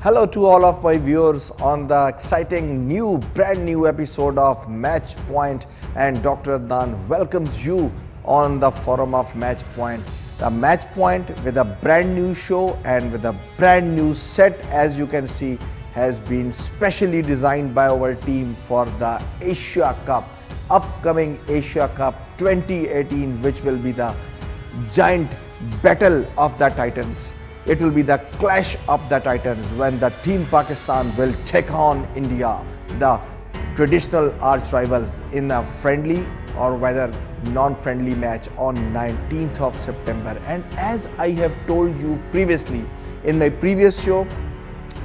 Hello to all of my viewers on the exciting brand new episode of Match Point, and Dr. Adnan welcomes you on the forum of Match Point. The Match Point with a brand new show and with a brand new set, as you can see, has been specially designed by our team for the Asia Cup, upcoming Asia Cup 2018, which will be the giant battle of the Titans. It will be the clash of the Titans when the team Pakistan will take on India, the traditional arch rivals, in a friendly or whether non-friendly match on 19th of September. And as I have told you previously in my previous show,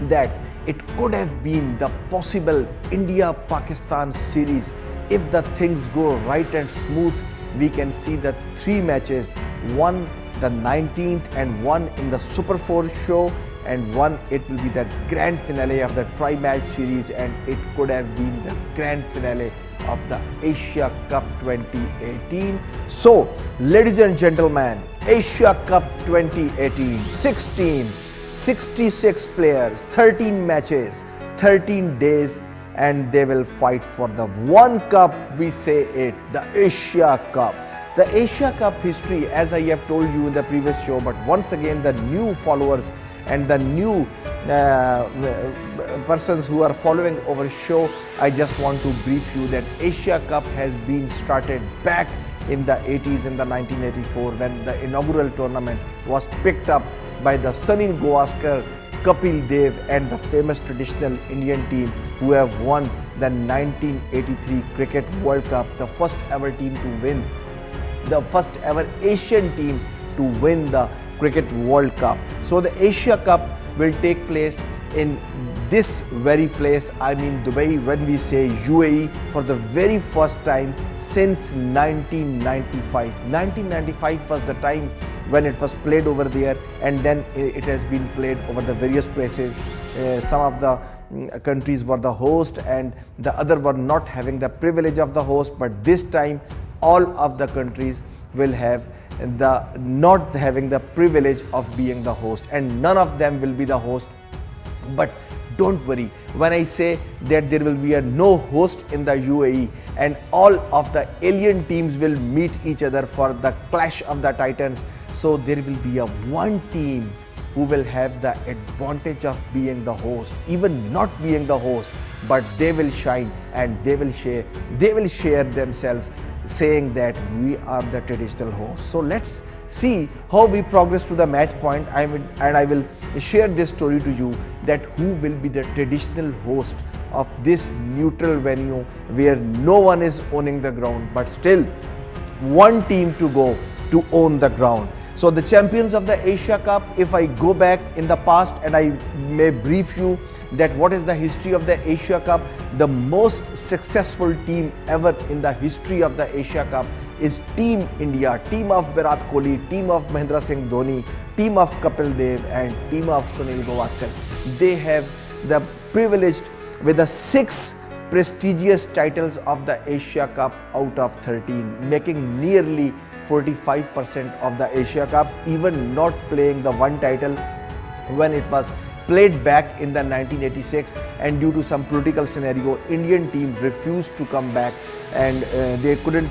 that it could have been the possible India-Pakistan series if the things go right and smooth. We can see the three matches, one the 19th and one in the Super 4 show, and one it will be the grand finale of the tri-match series, and it could have been the grand finale of the Asia Cup 2018. So, ladies and gentlemen, Asia Cup 2018, 6 teams, 66 players, 13 matches, 13 days, and they will fight for the one cup. We say it, the Asia Cup. The Asia Cup history, as I have told you in the previous show, but once again the new followers and the new persons who are following our show, I just want to brief you that Asia Cup has been started back in the 80s, in the 1984, when the inaugural tournament was picked up by the Sunil Gavaskar, Kapil Dev and the famous traditional Indian team who have won the 1983 Cricket World Cup, the first ever team to win, the first ever Asian team to win the Cricket World Cup. So the Asia Cup will take place in this very place, I mean Dubai, when we say UAE, for the very first time since 1995. 1995 was the time when it was played over there, and then it has been played over the various places. Some of the countries were the host and the other were not having the privilege of the host, but this time all of the countries will have the not having the privilege of being the host, and none of them will be the host. But don't worry, when I say that there will be a no host in the UAE and all of the alien teams will meet each other for the clash of the Titans, so there will be a one team who will have the advantage of being the host, even not being the host, but they will shine and they will share themselves, saying that we are the traditional host. So let's see how we progress to the match point. I will share this story to you, that who will be the traditional host of this neutral venue where no one is owning the ground, but still one team to go to own the ground. So the champions of the Asia Cup, if I go back in the past and I may brief you that what is the history of the Asia Cup, the most successful team ever in the history of the Asia Cup is Team India, team of Virat Kohli, team of Mahendra Singh Dhoni, team of Kapil Dev and team of Sunil Gavaskar. They have the privileged with the 6 prestigious titles of the Asia Cup out of 13, making nearly 45% of the Asia Cup, even not playing the one title when it was played back in the 1986, and due to some political scenario, Indian team refused to come back and they couldn't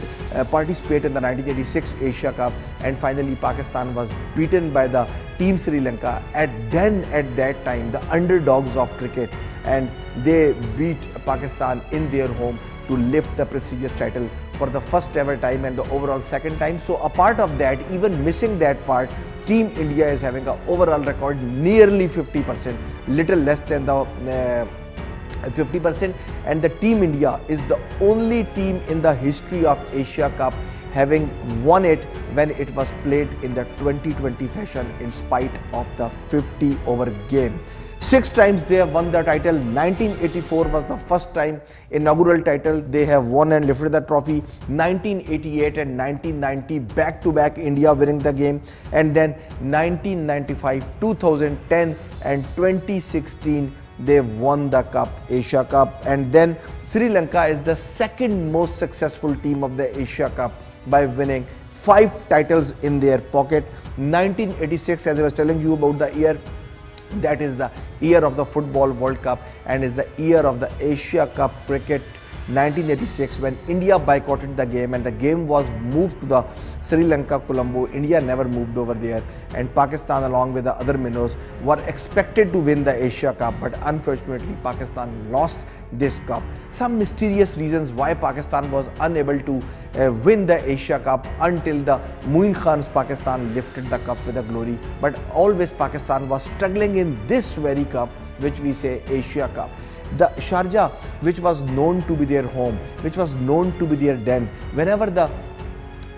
participate in the 1986 Asia Cup, and finally Pakistan was beaten by the team Sri Lanka at that time the underdogs of cricket, and they beat Pakistan in their home to lift the prestigious title for the first ever time and the overall second time. So a part of that, even missing that part, Team India is having an overall record nearly 50%, little less than the 50%, and the Team India is the only team in the history of Asia Cup having won it when it was played in the 2020 fashion in spite of the 50 over game. 6 times they have won the title. 1984 was the first time inaugural title they have won and lifted the trophy. 1988 and 1990 back-to-back India winning the game, and then 1995, 2010 and 2016 they've won the cup, Asia Cup, and then Sri Lanka is the second most successful team of the Asia Cup by winning 5 titles in their pocket. 1986, as I was telling you about the year, That is the year of the Football World Cup and is the year of the Asia Cup Cricket 1986, when India boycotted the game and the game was moved to the Sri Lanka, Colombo. India never moved over there, and Pakistan along with the other minnows were expected to win the Asia Cup, but unfortunately Pakistan lost this cup. Some mysterious reasons why Pakistan was unable to win the Asia Cup until the ADNAN Khan's Pakistan lifted the cup with a glory, but always Pakistan was struggling in this very cup which we say Asia Cup. The Sharjah, which was known to be their home, which was known to be their den, whenever the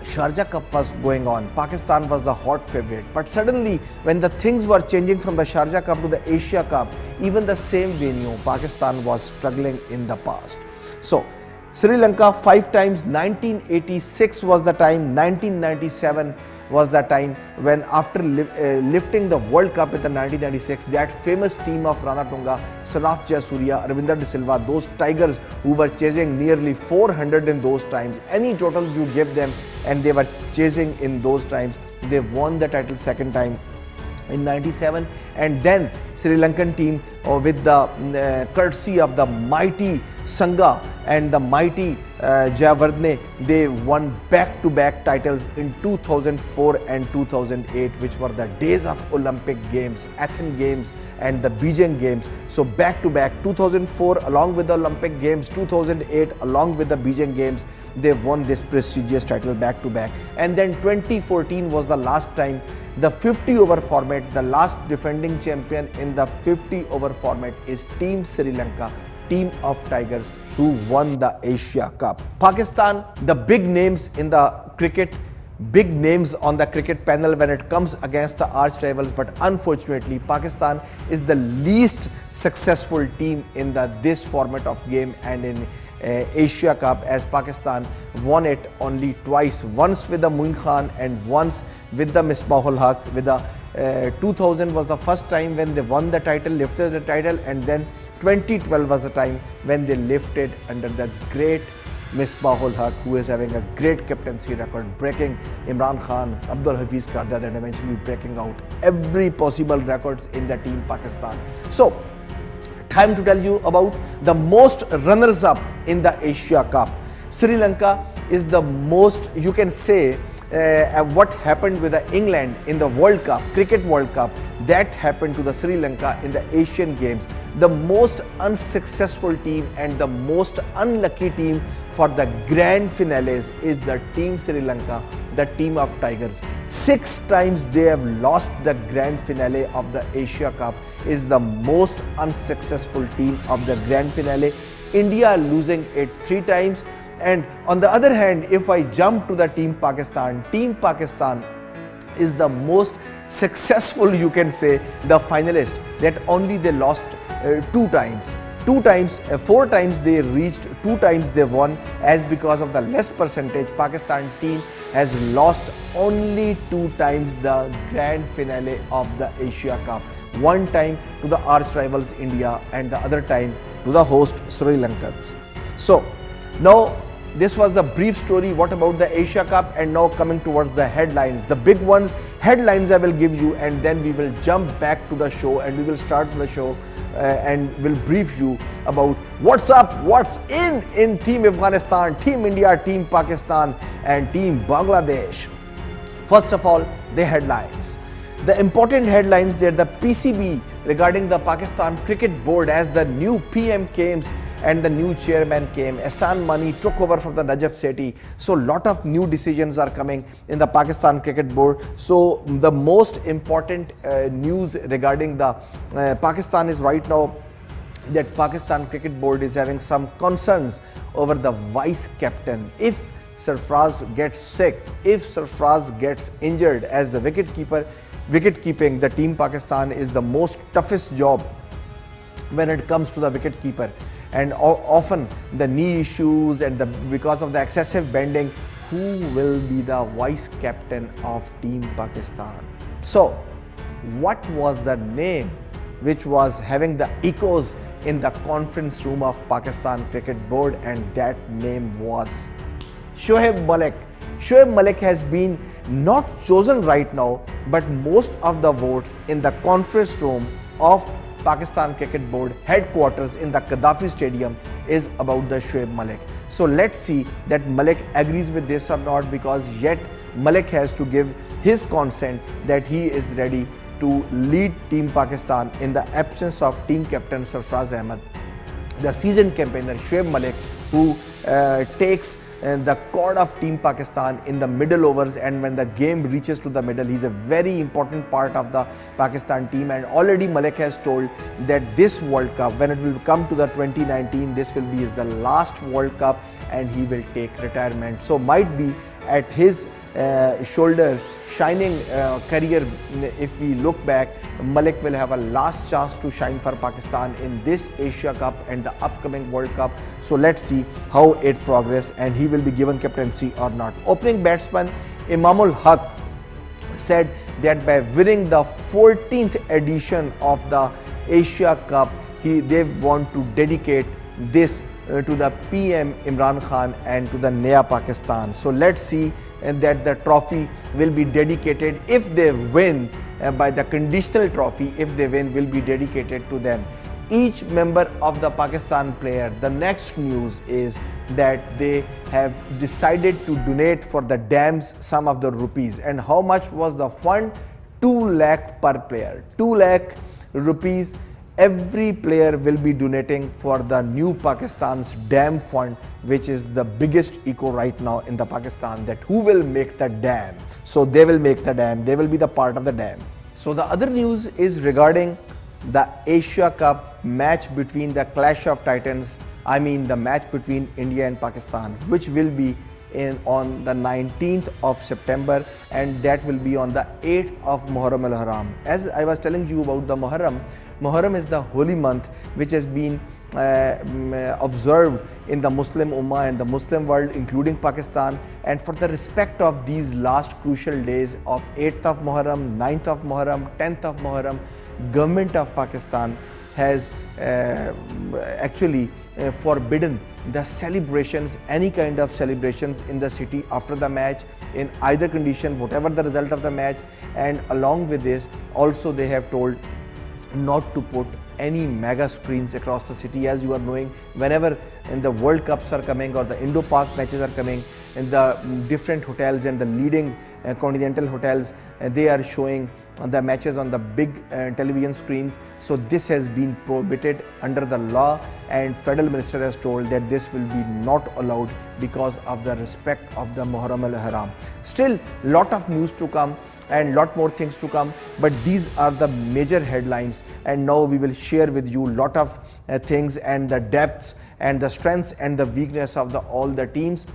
Sharjah Cup was going on, Pakistan was the hot favorite. But suddenly, when the things were changing from the Sharjah Cup to the Asia Cup, even the same venue, Pakistan was struggling in the past. So, Sri Lanka 5 times, 1986 was the time, 1997 was the time when after lifting the World Cup in the 1996, that famous team of Rana Tunga, Sanath Jayasuriya, Ravinder De Silva, those Tigers who were chasing nearly 400 in those times, any total you give them and they were chasing in those times, they won the title second time in 97, and then Sri Lankan team with the courtesy of the mighty Sangha and the mighty Jayawardene, they won back-to-back titles in 2004 and 2008, which were the days of Olympic Games, Athens Games and the Beijing Games. So back-to-back, 2004 along with the Olympic Games, 2008 along with the Beijing Games, they won this prestigious title back-to-back. And then 2014 was the last time, the 50 over format, the last defending champion in the 50 over format is Team Sri Lanka, team of Tigers, who won the Asia Cup. Pakistan, the big names in the cricket, big names on the cricket panel when it comes against the arch rivals, but unfortunately Pakistan is the least successful team in this format of game and in Asia Cup, as Pakistan won it only twice, once with the ADNAN Khan and once with the Misbahul Haq. With the 2000 was the first time when they won the title, lifted the title, and then 2012 was the time when they lifted under the great Misbahul Haq, who is having a great captaincy record, breaking Imran Khan, Abdul Hafiz Kardad, and eventually breaking out every possible records in the team Pakistan. So, time to tell you about the most runners-up in the Asia Cup. Sri Lanka is the most, you can say, what happened with the England in the World Cup, Cricket World Cup, that happened to the Sri Lanka in the Asian Games. The most unsuccessful team and the most unlucky team for the grand finales is the team Sri Lanka, the team of Tigers. 6 times they have lost the grand finale of the Asia Cup, is the most unsuccessful team of the grand finale. India losing it 3 times. And on the other hand, if I jump to the team Pakistan is the most successful, you can say, the finalist, that only they lost 2 times. 4 times they reached, 2 times they won, as because of the less percentage, Pakistan team has lost only 2 times the grand finale of the Asia Cup. 1 time to the arch rivals India and the other time to the host Sri Lankans. So now this was a brief story what about the Asia Cup, and now coming towards the headlines, the big ones, headlines I will give you, and then we will jump back to the show and we will start the show and will brief you about what's up, what's in Team Afghanistan, Team India, Team Pakistan and Team Bangladesh. First of all, the headlines. The important headlines there, the PCB regarding the Pakistan Cricket Board, as the new PM came and the new chairman came, Ehsan Mani took over from the Najaf Sethi. So lot of new decisions are coming in the Pakistan Cricket Board. So the most important news regarding the Pakistan is right now that Pakistan Cricket Board is having some concerns over the vice captain. If Sarfraz gets sick, if Sarfraz gets injured as the wicket keeping, the team Pakistan is the most toughest job when it comes to the wicket keeper, and often the knee issues and because of the excessive bending, who will be the vice captain of team Pakistan? So what was the name which was having the echoes in the conference room of Pakistan Cricket Board? And that name was Shoaib Malik. Shoaib Malik has been not chosen right now, but most of the votes in the conference room of Pakistan Cricket Board headquarters in the Gaddafi Stadium is about the Shoaib Malik. So let's see that Malik agrees with this or not, because yet Malik has to give his consent that he is ready to lead Team Pakistan in the absence of team captain Sarfraz Ahmed. The seasoned campaigner Shoaib Malik, who takes the cord of Team Pakistan in the middle overs, and when the game reaches to the middle, he's a very important part of the Pakistan team. And already Malik has told that this World Cup, when it will come to the 2019, this will be his the last World Cup and he will take retirement. So might be at his shoulders shining career. If we look back, Malik will have a last chance to shine for Pakistan in this Asia Cup and the upcoming World Cup. So let's see how it progresses and he will be given captaincy or not. Opening batsman Imamul Haq said that by winning the 14th edition of the Asia Cup, they want to dedicate this to the PM Imran Khan and to the Naya Pakistan. So let's see that the trophy will be dedicated, if they win, by the conditional trophy, if they win, will be dedicated to them. Each member of the Pakistan player, the next news is that they have decided to donate for the dams some of the rupees. And how much was the fund? 2 lakh per player. 2 lakh rupees every player will be donating for the new Pakistan's dam fund, which is the biggest eco right now in the Pakistan, that who will make the dam. So they will make the dam, they will be the part of the dam. So the other news is regarding the Asia Cup match between the Clash of Titans, I mean the match between India and Pakistan, which will be on the 19th of September, and that will be on the 8th of Muharram al-Haram. As I was telling you about the Muharram, Muharram is the holy month which has been observed in the Muslim Ummah and the Muslim world, including Pakistan. And for the respect of these last crucial days of 8th of Muharram, 9th of Muharram, 10th of Muharram, government of Pakistan has actually forbidden the celebrations, any kind of celebrations in the city after the match, in either condition, whatever the result of the match. And along with this, also they have told not to put any mega screens across the city. As you are knowing, whenever in the World Cups are coming or the Indo-Pak matches are coming, in the different hotels and the leading continental hotels, they are showing the matches on the big television screens. So this has been prohibited under the law, and Federal Minister has told that this will be not allowed because of the respect of the Muharram al-Haram. Still, lot of news to come and lot more things to come, but these are the major headlines, and now we will share with you lot of things and the depths and the strengths and the weakness of all the teams.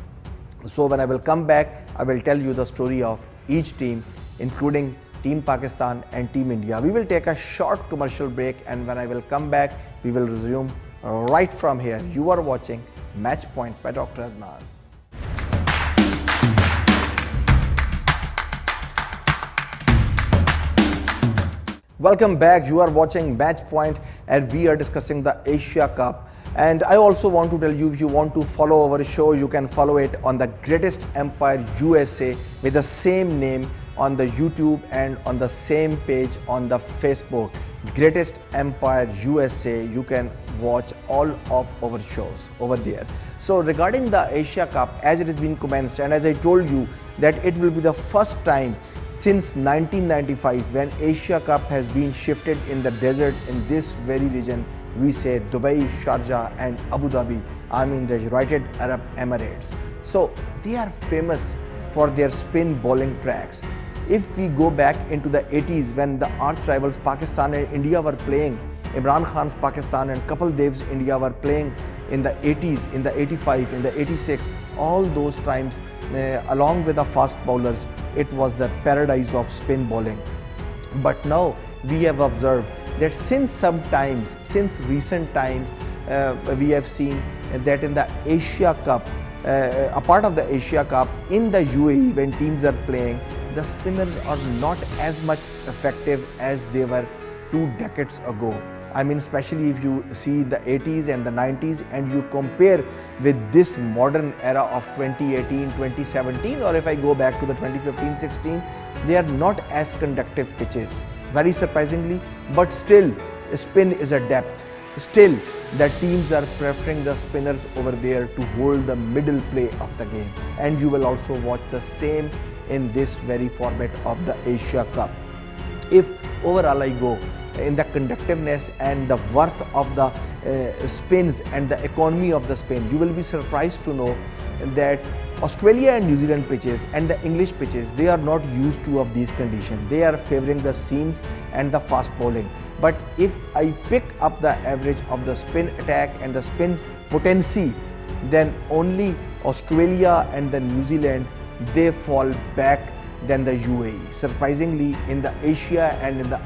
So when I will come back, I will tell you the story of each team, including Team Pakistan and Team India. We will take a short commercial break, and when I will come back, we will resume right from here. You are watching Match Point by Dr. Adnan. Welcome back. You are watching Match Point, and we are discussing the Asia Cup. And I also want to tell you, if you want to follow our show, you can follow it on the Greatest Empire USA with the same name on the YouTube and on the same page on the Facebook. Greatest Empire USA. You can watch all of our shows over there. So regarding the Asia Cup, as it has been commenced, and as I told you that it will be the first time since 1995 when Asia Cup has been shifted in the desert in this very region. We say Dubai, Sharjah and Abu Dhabi, I mean the United Arab Emirates. So they are famous for their spin bowling tracks. If we go back into the 80s, when the arch rivals Pakistan and India were playing, Imran Khan's Pakistan and Kapil Dev's India were playing in the 80s, in the 85, in the 86, all those times, along with the fast bowlers, it was the paradise of spin bowling. But now we have observed that since recent times, we have seen that in the Asia Cup, a part of the Asia Cup in the UAE, when teams are playing, the spinners are not as much effective as they were 2 decades ago. I mean, especially if you see the 80s and the 90s and you compare with this modern era of 2018, 2017, or if I go back to the 2015-16, they are not as conductive pitches, very surprisingly. But still, spin is a depth. Still, the teams are preferring the spinners over there to hold the middle play of the game. And you will also watch the same in this very format of the Asia Cup. If overall I go in the conductiveness and the worth of the spins and the economy of the spin, you will be surprised to know that Australia and New Zealand pitches and the English pitches, they are not used to of these conditions. They are favoring the seams and the fast bowling. But if I pick up the average of the spin attack and the spin potency, then only Australia and the New Zealand, they fall back than the UAE. Surprisingly, in the Asia and in the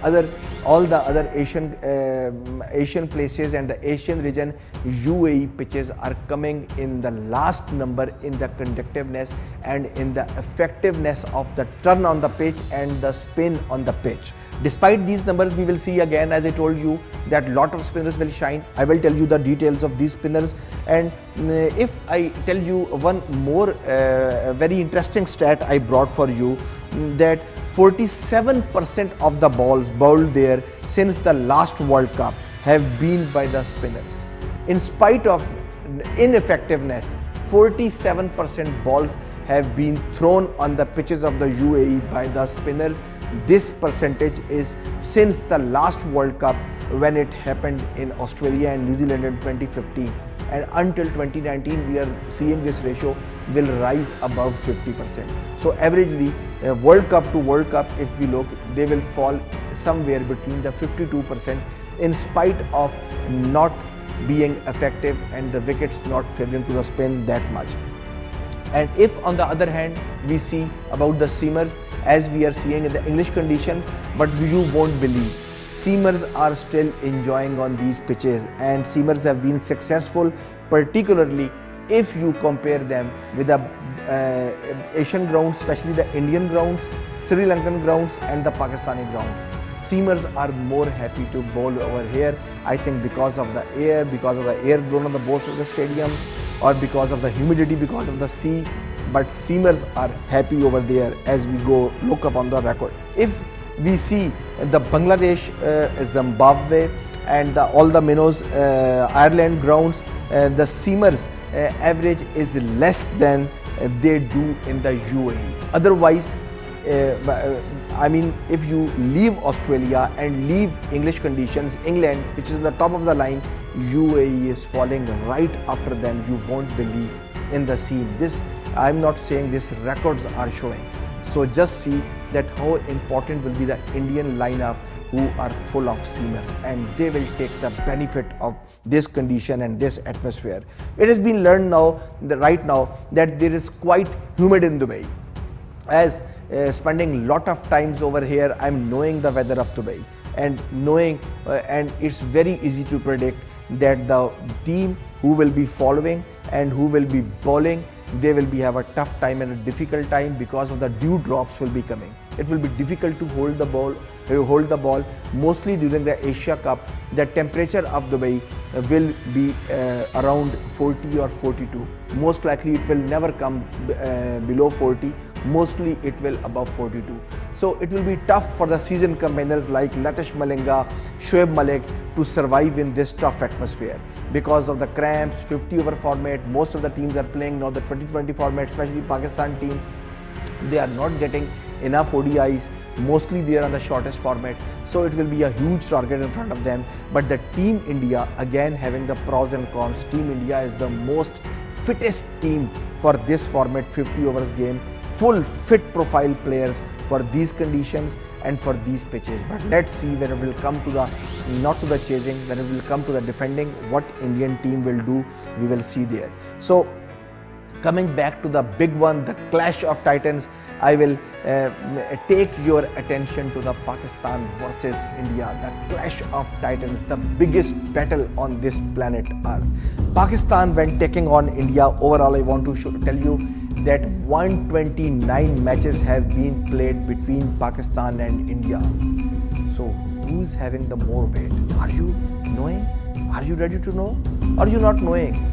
all the other Asian places and the Asian region, UAE pitches are coming in the last number in the conductiveness and in the effectiveness of the turn on the pitch and the spin on the pitch. Despite these numbers, we will see again, as I told you, that lot of spinners will shine. I will tell you the details of these spinners, and if I tell you one more very interesting stat I brought for you, that 47% of the balls bowled there since the last World Cup have been by the spinners. In spite of ineffectiveness, 47% balls have been thrown on the pitches of the UAE by the spinners. This percentage is since the last World Cup when it happened in Australia and New Zealand in 2015, and until 2019 we are seeing this ratio will rise above 50%. So averagely, World Cup to World Cup, if we look, they will fall somewhere between the 52% in spite of not being effective and the wickets not favoring to the spin that much. And if on the other hand we see about the seamers, as we are seeing in the English conditions, but you won't believe, seamers are still enjoying on these pitches, and seamers have been successful, particularly if you compare them with the Asian grounds, especially the Indian grounds, Sri Lankan grounds and the Pakistani grounds. Seamers are more happy to bowl over here, I think because of the air blown on the boards of the stadium, or because of the humidity, because of the sea. But seamers are happy over there as we go look up on the record. If we see the Bangladesh, Zimbabwe and all the Minnows, Ireland grounds, the seamers average is less than they do in the UAE. Otherwise, I mean, if you leave Australia and leave English conditions, England, which is the top of the line, UAE is falling right after them. You won't believe in the seam. This, I'm not saying this, records are showing. So just see that how important will be the Indian lineup who are full of seamers, and they will take the benefit of this condition and this atmosphere. It has been learned now, right now, that there is quite humid in Dubai. As spending lot of times over here, I'm knowing the weather of Dubai and knowing, and it's very easy to predict that the team who will be following and who will be bowling, they will have a tough time and a difficult time because of the dew drops will be coming. It will be difficult to hold the ball. Mostly during the Asia Cup, the temperature of Dubai will be around 40 or 42. Most likely it will never come below 40. Mostly it will above 42. So it will be tough for the seasoned campaigners like Latish Malinga, Shoaib Malik to survive in this tough atmosphere. Because of the cramps, 50 over format, most of the teams are playing now the 2020 format, especially Pakistan team. They are not getting enough ODIs. Mostly they are on the shortest format, so it will be a huge target in front of them. But the Team India, again having the pros and cons, Team India is the most fittest team for this format, 50 overs game. Full fit profile players for these conditions and for these pitches. But let's see when it will come to the, not to the chasing, when it will come to the defending, what Indian team will do, we will see there. So coming back to the big one, the clash of titans, I will take your attention to the Pakistan versus India, the clash of titans, the biggest battle on this planet Earth. Pakistan, when taking on India, overall I want to tell you that 129 matches have been played between Pakistan and India. So who's having the more weight? Are you knowing? Are you ready to know? Are you not knowing?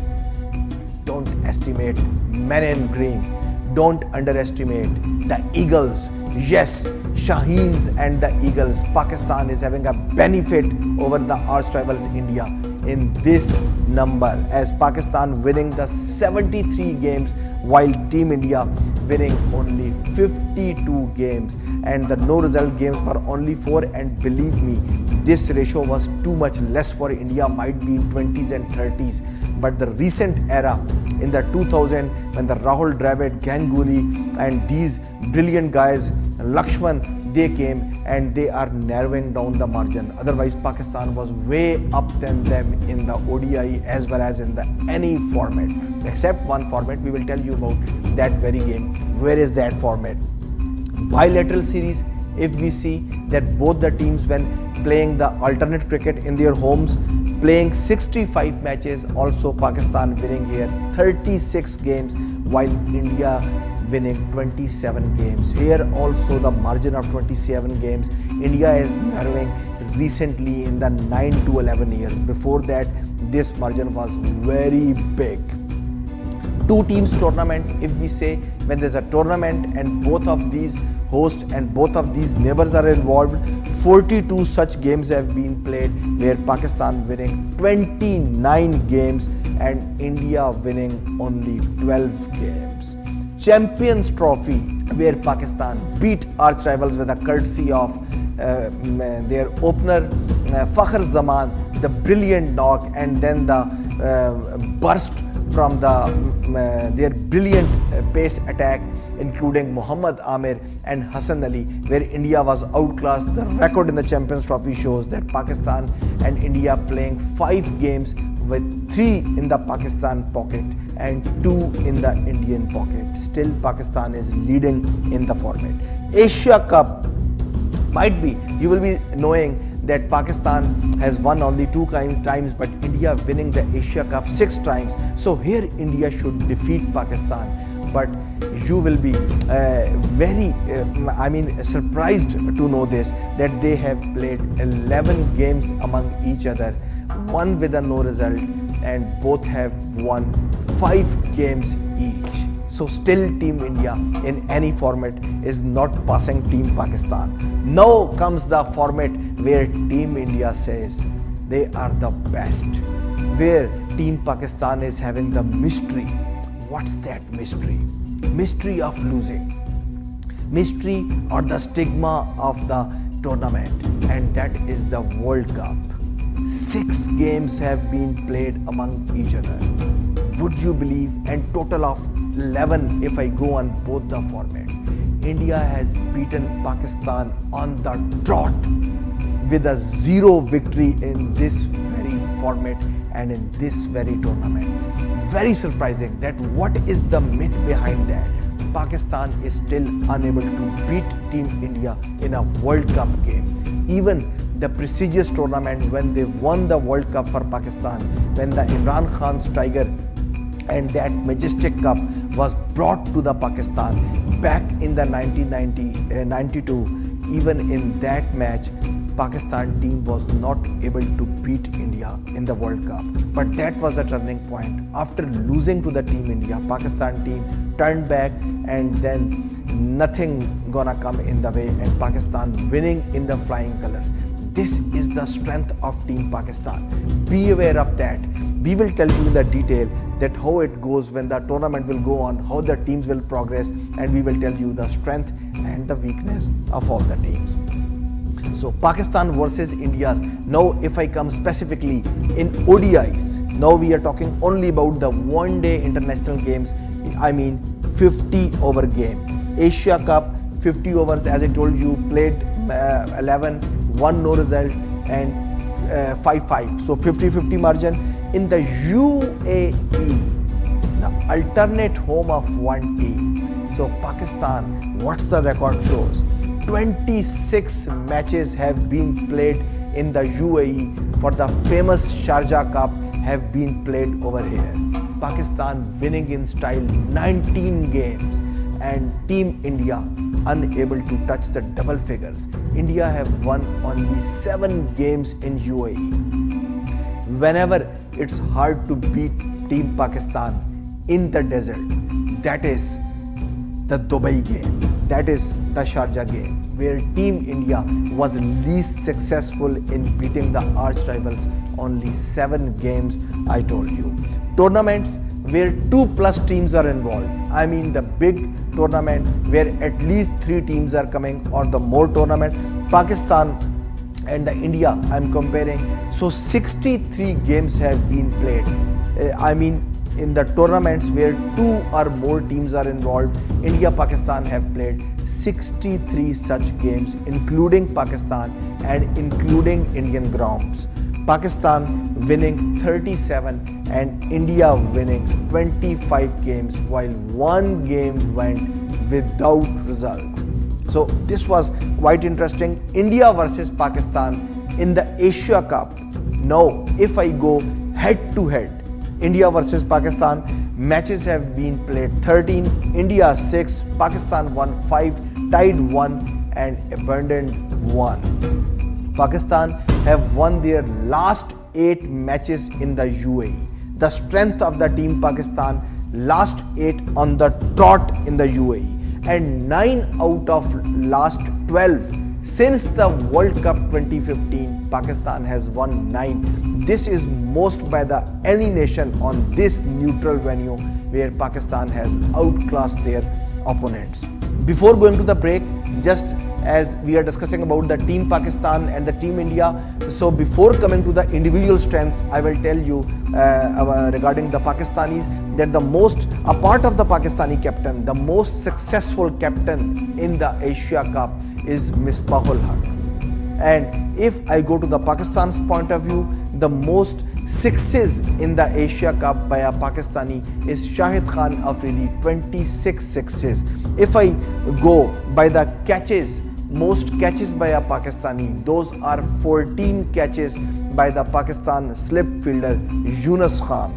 Don't estimate men in green. Don't underestimate the Eagles. Yes, Shaheens and the Eagles, Pakistan is having a benefit over the arch rivals India in this number, as Pakistan winning the 73 games while Team India winning only 52 games, and the no result games for only 4. And believe me, this ratio was too much less for India, might be in 20s and 30s. But the recent era in the 2000, when the Rahul Dravid, Ganguly and these brilliant guys, Lakshman, they came and they are narrowing down the margin. Otherwise, Pakistan was way up than them in the ODI as well as in the any format, except one format. We will tell you about that very game. Where is that format? Bilateral series, if we see that both the teams, when playing the alternate cricket in their homes, playing 65 matches, also Pakistan winning here 36 games while India winning 27 games. Here also the margin of 27 games. India is narrowing recently in the 9 to 11 years. Before that, this margin was very big. Two teams tournament, if we say, when there's a tournament and both of these hosts and both of these neighbors are involved, 42 such games have been played, where Pakistan winning 29 games and India winning only 12 games. Champions Trophy, where Pakistan beat arch rivals with a courtesy of their opener Fakhr Zaman, the brilliant knock, and then the burst from their brilliant pace attack, including Muhammad Amir and Hassan Ali, where India was outclassed. The record in the Champions Trophy shows that Pakistan and India playing 5 games with 3 in the Pakistan pocket and 2 in the Indian pocket. Still, Pakistan is leading in the format. Asia Cup, might be, you will be knowing that Pakistan has won only 2 times, but India winning the Asia Cup 6 times. So here India should defeat Pakistan. But you will be very surprised to know this, that they have played 11 games among each other, one with a no result, and both have won 5 games each. So still Team India in any format is not passing Team Pakistan. Now comes the format where Team India says they are the best, where Team Pakistan is having the mystery. What's that mystery? Mystery of losing, mystery or the stigma of the tournament, and that is the World Cup. 6 games have been played among each other. Would you believe? And total of 11 if I go on both the formats. India has beaten Pakistan on the trot with a 0 victory in this very format and in this very tournament. Very surprising that what is the myth behind that? Pakistan is still unable to beat Team India in a World Cup game. Even the prestigious tournament when they won the World Cup for Pakistan, when the Anchorperson Khan's Tiger and that majestic cup was brought to the Pakistan back in the 1992, even in that match, Pakistan team was not able to beat India in the World Cup. But that was the turning point. After losing to the Team India, Pakistan team turned back, and then nothing gonna come in the way, and Pakistan winning in the flying colors. This is the strength of Team Pakistan. Be aware of that. We will tell you in the detail that how it goes when the tournament will go on, how the teams will progress, and we will tell you the strength and the weakness of all the teams. So Pakistan versus India's. Now if I come specifically in ODIs, now we are talking only about the one-day international games, 50 over game. Asia Cup, 50 overs, as I told you, played 11, 1 no result and 5-5. So 50-50 margin. In the UAE, the alternate home of one team. So Pakistan, what's the record shows? 26 matches have been played in the UAE for the famous Sharjah Cup have been played over here. Pakistan winning in style 19 games, and Team India unable to touch the double figures. India have won only 7 games in UAE. Whenever it's hard to beat Team Pakistan in the desert, that is the Dubai game, that is the Sharjah game, where Team India was least successful in beating the arch rivals. Only 7 games, I told you. Tournaments where 2+ teams are involved. I mean the big tournament where at least 3 teams are coming, or the more tournament. Pakistan and the India I'm comparing. So 63 games have been played. I mean in the tournaments where 2 or more teams are involved, India, Pakistan have played 63 such games, including Pakistan and including Indian grounds. Pakistan winning 37 and India winning 25 games, while 1 game went without result. So this was quite interesting. India versus Pakistan in the Asia Cup. Now, if I go head to head, India versus Pakistan, matches have been played 13, India 6, Pakistan won 5, tied 1 and abandoned 1. Pakistan have won their last 8 matches in the UAE. The strength of the team Pakistan, last 8 on the trot in the UAE, and 9 out of last 12 since the World Cup 2015. Pakistan has won 9. This is most by the any nation on this neutral venue, where Pakistan has outclassed their opponents. Before going to the break, just as we are discussing about the team Pakistan and the team India, so before coming to the individual strengths, I will tell you regarding the Pakistanis that a part of the Pakistani captain, the most successful captain in the Asia Cup is Misbahul Haq. And if I go to the Pakistan's point of view, the most sixes in the Asia Cup by a Pakistani is Shahid Khan Afridi, 26 sixes. If I go by the catches, most catches by a Pakistani, those are 14 catches by the Pakistan slip fielder Yunus Khan.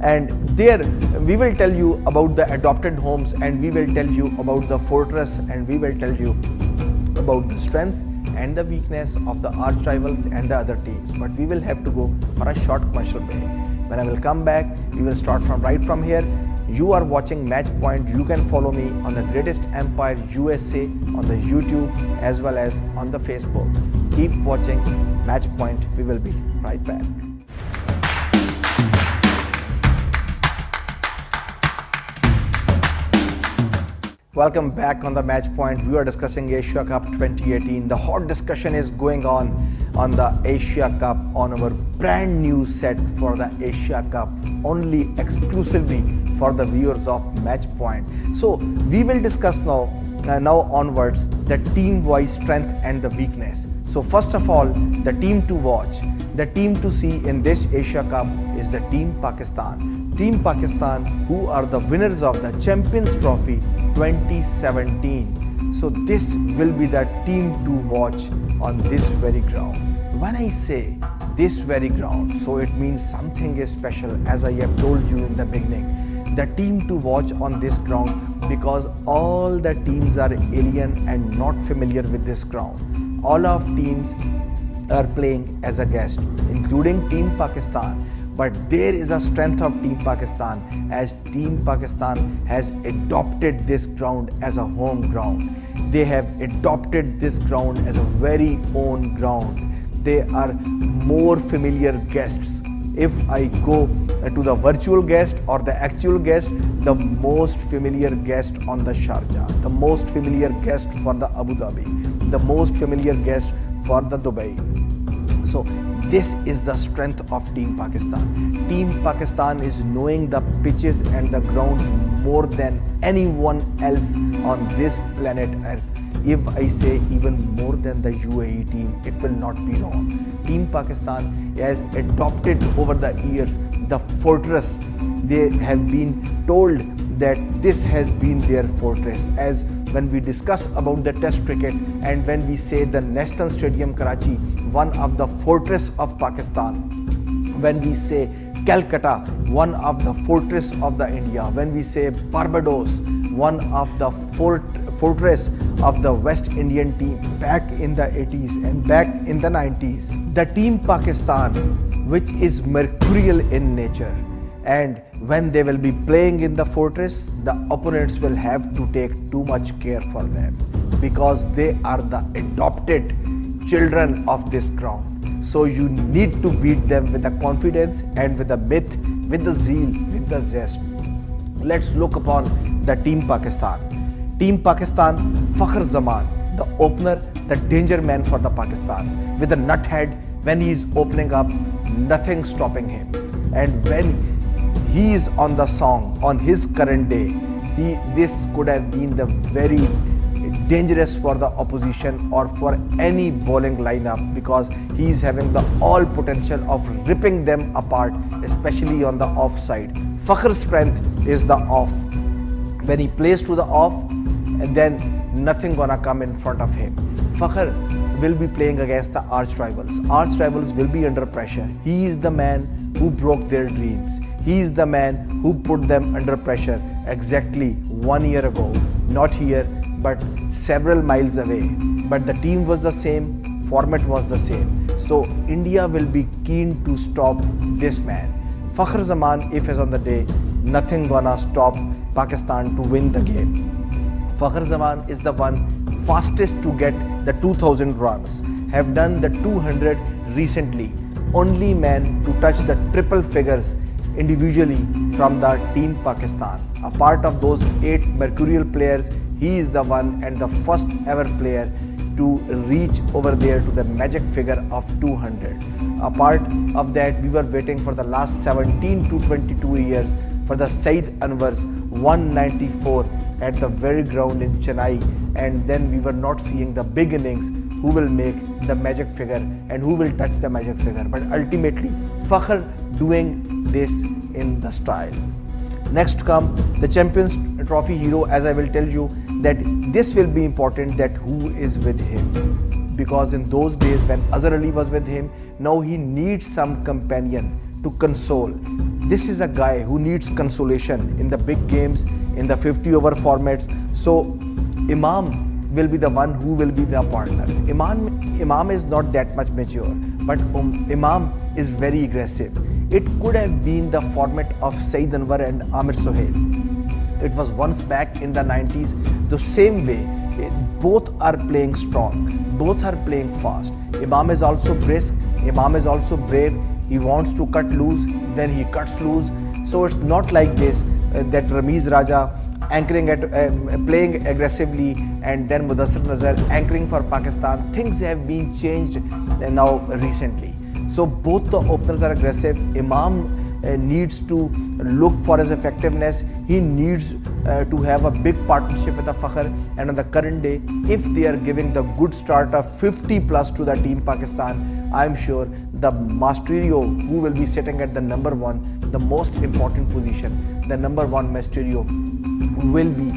And there we will tell you about the adopted homes, and we will tell you about the fortress, and we will tell you about the strengths and the weakness of the arch rivals and the other teams. But we will have to go for a short commercial break. When I will come back, we will start right from here. You are watching Match Point. You can follow me on the Greatest Empire USA on the YouTube as well as on the Facebook. Keep watching Match Point. We will be right back. Welcome back on the Match Point. We are discussing Asia Cup 2018. The hot discussion is going on the Asia Cup on our brand new set for the Asia Cup, only exclusively for the viewers of Match Point. So we will discuss now onwards the team-wise strength and the weakness. So first of all, the team to watch, the team to see in this Asia Cup is the Team Pakistan. Team Pakistan, who are the winners of the Champions Trophy 2017. So this will be the team to watch on this very ground. When I say this very ground, so it means something is special, as I have told you in the beginning. The team to watch on this ground, because all the teams are alien and not familiar with this ground. All of teams are playing as a guest, including Team Pakistan. But there is a strength of Team Pakistan, as Team Pakistan has adopted this ground as a home ground. They have adopted this ground as a very own ground. They are more familiar guests. If I go to the virtual guest or the actual guest, the most familiar guest on the Sharjah, the most familiar guest for the Abu Dhabi, the most familiar guest for the Dubai. So this is the strength of Team Pakistan. Team Pakistan is knowing the pitches and the grounds more than anyone else on this planet Earth. If I say even more than the UAE team, it will not be wrong. Team Pakistan has adopted over the years the fortress. They have been told that this has been their fortress. As when we discuss about the Test cricket and when we say the National Stadium Karachi, one of the fortress of Pakistan, when we say Calcutta, one of the fortress of the India, when we say Barbados, one of the fortress of the West Indian team back in the 80s and back in the 90s. The Team Pakistan, which is mercurial in nature, and when they will be playing in the fortress, the opponents will have to take too much care for them because they are the adopted children of this ground. So you need to beat them with the confidence and with the myth, with the zeal, with the zest. Let's look upon the Team Pakistan. Team Pakistan, Fakhr Zaman, the opener, the danger man for the Pakistan. With a nut head, when he is opening up, nothing stopping him. And when he is on the song, on his current day, this could have been the very dangerous for the opposition or for any bowling lineup because he is having the all potential of ripping them apart, especially on the off side. Fakhr's strength is the off. When he plays to the off, then nothing gonna come in front of him. Fakhr will be playing against the arch rivals. Arch rivals will be under pressure. He is the man who broke their dreams. He is the man who put them under pressure exactly 1 year ago. Not here, but several miles away. But the team was the same, format was the same. So India will be keen to stop this man. Fakhr Zaman, if he's on the day, nothing gonna stop Pakistan to win the game. Fakhr Zaman is the one fastest to get the 2000 runs, have done the 200 recently. Only man to touch the triple figures individually from the Team Pakistan. A part of those 8 mercurial players, he is the one and the first ever player to reach over there to the magic figure of 200. A part of that, we were waiting for the last 17 to 22 years for the Said Anwar's 194 at the very ground in Chennai, and then we were not seeing the big innings who will make the magic figure and who will touch the magic figure. But ultimately, Fakhr doing this in the style. Next come the Champions Trophy hero, as I will tell you that this will be important that who is with him. Because in those days when Azhar Ali was with him, now he needs some companion to console. This is a guy who needs consolation in the big games, in the 50 over formats. So Imam will be the one who will be the partner. Imam is not that much mature, but Imam is very aggressive. It could have been the format of Said Anwar and Amir Sohail. It was once back in the 90s. The same way, both are playing strong, both are playing fast. Imam is also brisk, Imam is also brave. He wants to cut loose, then he cuts loose. So it's not like this that Ramiz Raja anchoring at playing aggressively and then Mudassir Nazar anchoring for Pakistan. Things have been changed now recently. So both the openers are aggressive. Imam needs to look for his effectiveness. He needs to have a big partnership with the Fakhr, and on the current day, if they are giving the good start of 50 plus to the Team Pakistan, I am sure the Masterio who will be sitting at the number 1, the most important position, the number 1 Masterio will be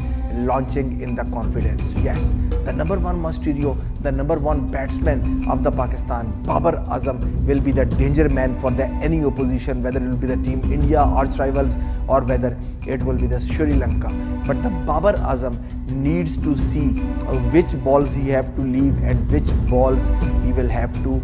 launching in the confidence. Yes, the number 1 Masterio, the number 1 batsman of the Pakistan, Babar Azam, will be the danger man for any opposition, whether it will be the Team India, arch rivals, or whether it will be the Sri Lanka. But the Babar Azam needs to see which balls he have to leave and which balls he will have to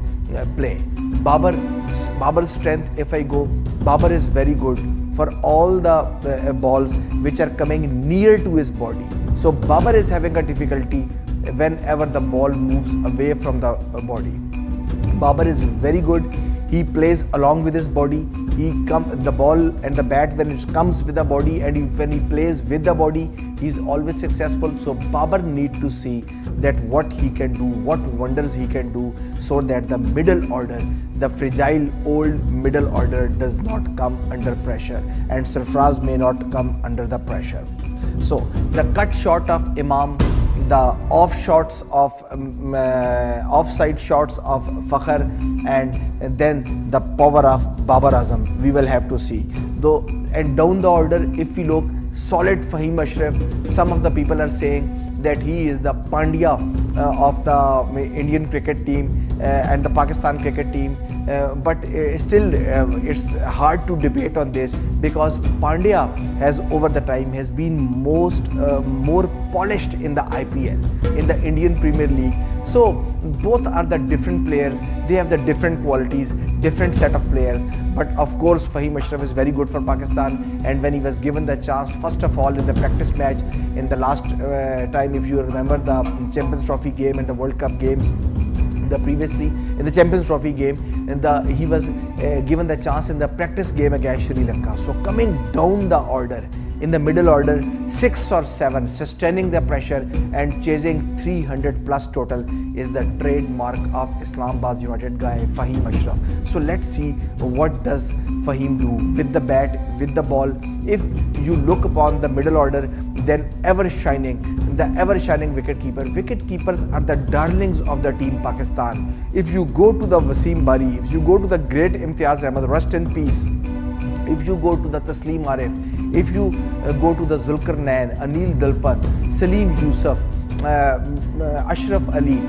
play. Babar's strength, if I go, Babar is very good for all the balls which are coming near to his body. So Babar is having a difficulty whenever the ball moves away from the body. Babar is very good. He plays along with his body. The ball and the bat, when it comes with the body, and when he plays with the body, he is always successful. So Babar need to see that what he can do, what wonders he can do, so that the middle order, the fragile old middle order, does not come under pressure, and Sarfraz may not come under the pressure. So the cut shot of Imam, the offside shots of Fakhr, and then the power of Babar Azam, we will have to see. Though, and down the order, if we look, solid Fahim Ashraf. Some of the people are saying that he is the Pandya of the Indian cricket team and the Pakistan cricket team. But still it's hard to debate on this, because Pandya has over the time has been more polished in the IPL, in the Indian Premier League. So both are the different players, they have the different qualities, different set of players. But of course, Fahim Ashraf is very good for Pakistan, and when he was given the chance, first of all in the practice match in the last time, if you remember the Champions Trophy game and the World Cup games, previously in the Champions Trophy game, and he was given the chance in the practice game against Sri Lanka. So coming down the order, in the middle order, 6 or 7, sustaining the pressure and chasing 300 plus total is the trademark of Islamabad United guy Fahim Ashraf. So let's see what does Fahim do with the bat, with the ball. If you look upon the middle order, then the ever shining wicketkeeper. Wicketkeepers are the darlings of the team Pakistan. If you go to the Wasim Bari, if you go to the great Imtiaz Ahmed, rest in peace, if you go to the Taslim Arif, if you go to the Zulkarnain, Anil Dalpat, Salim Yusuf, Ashraf Ali,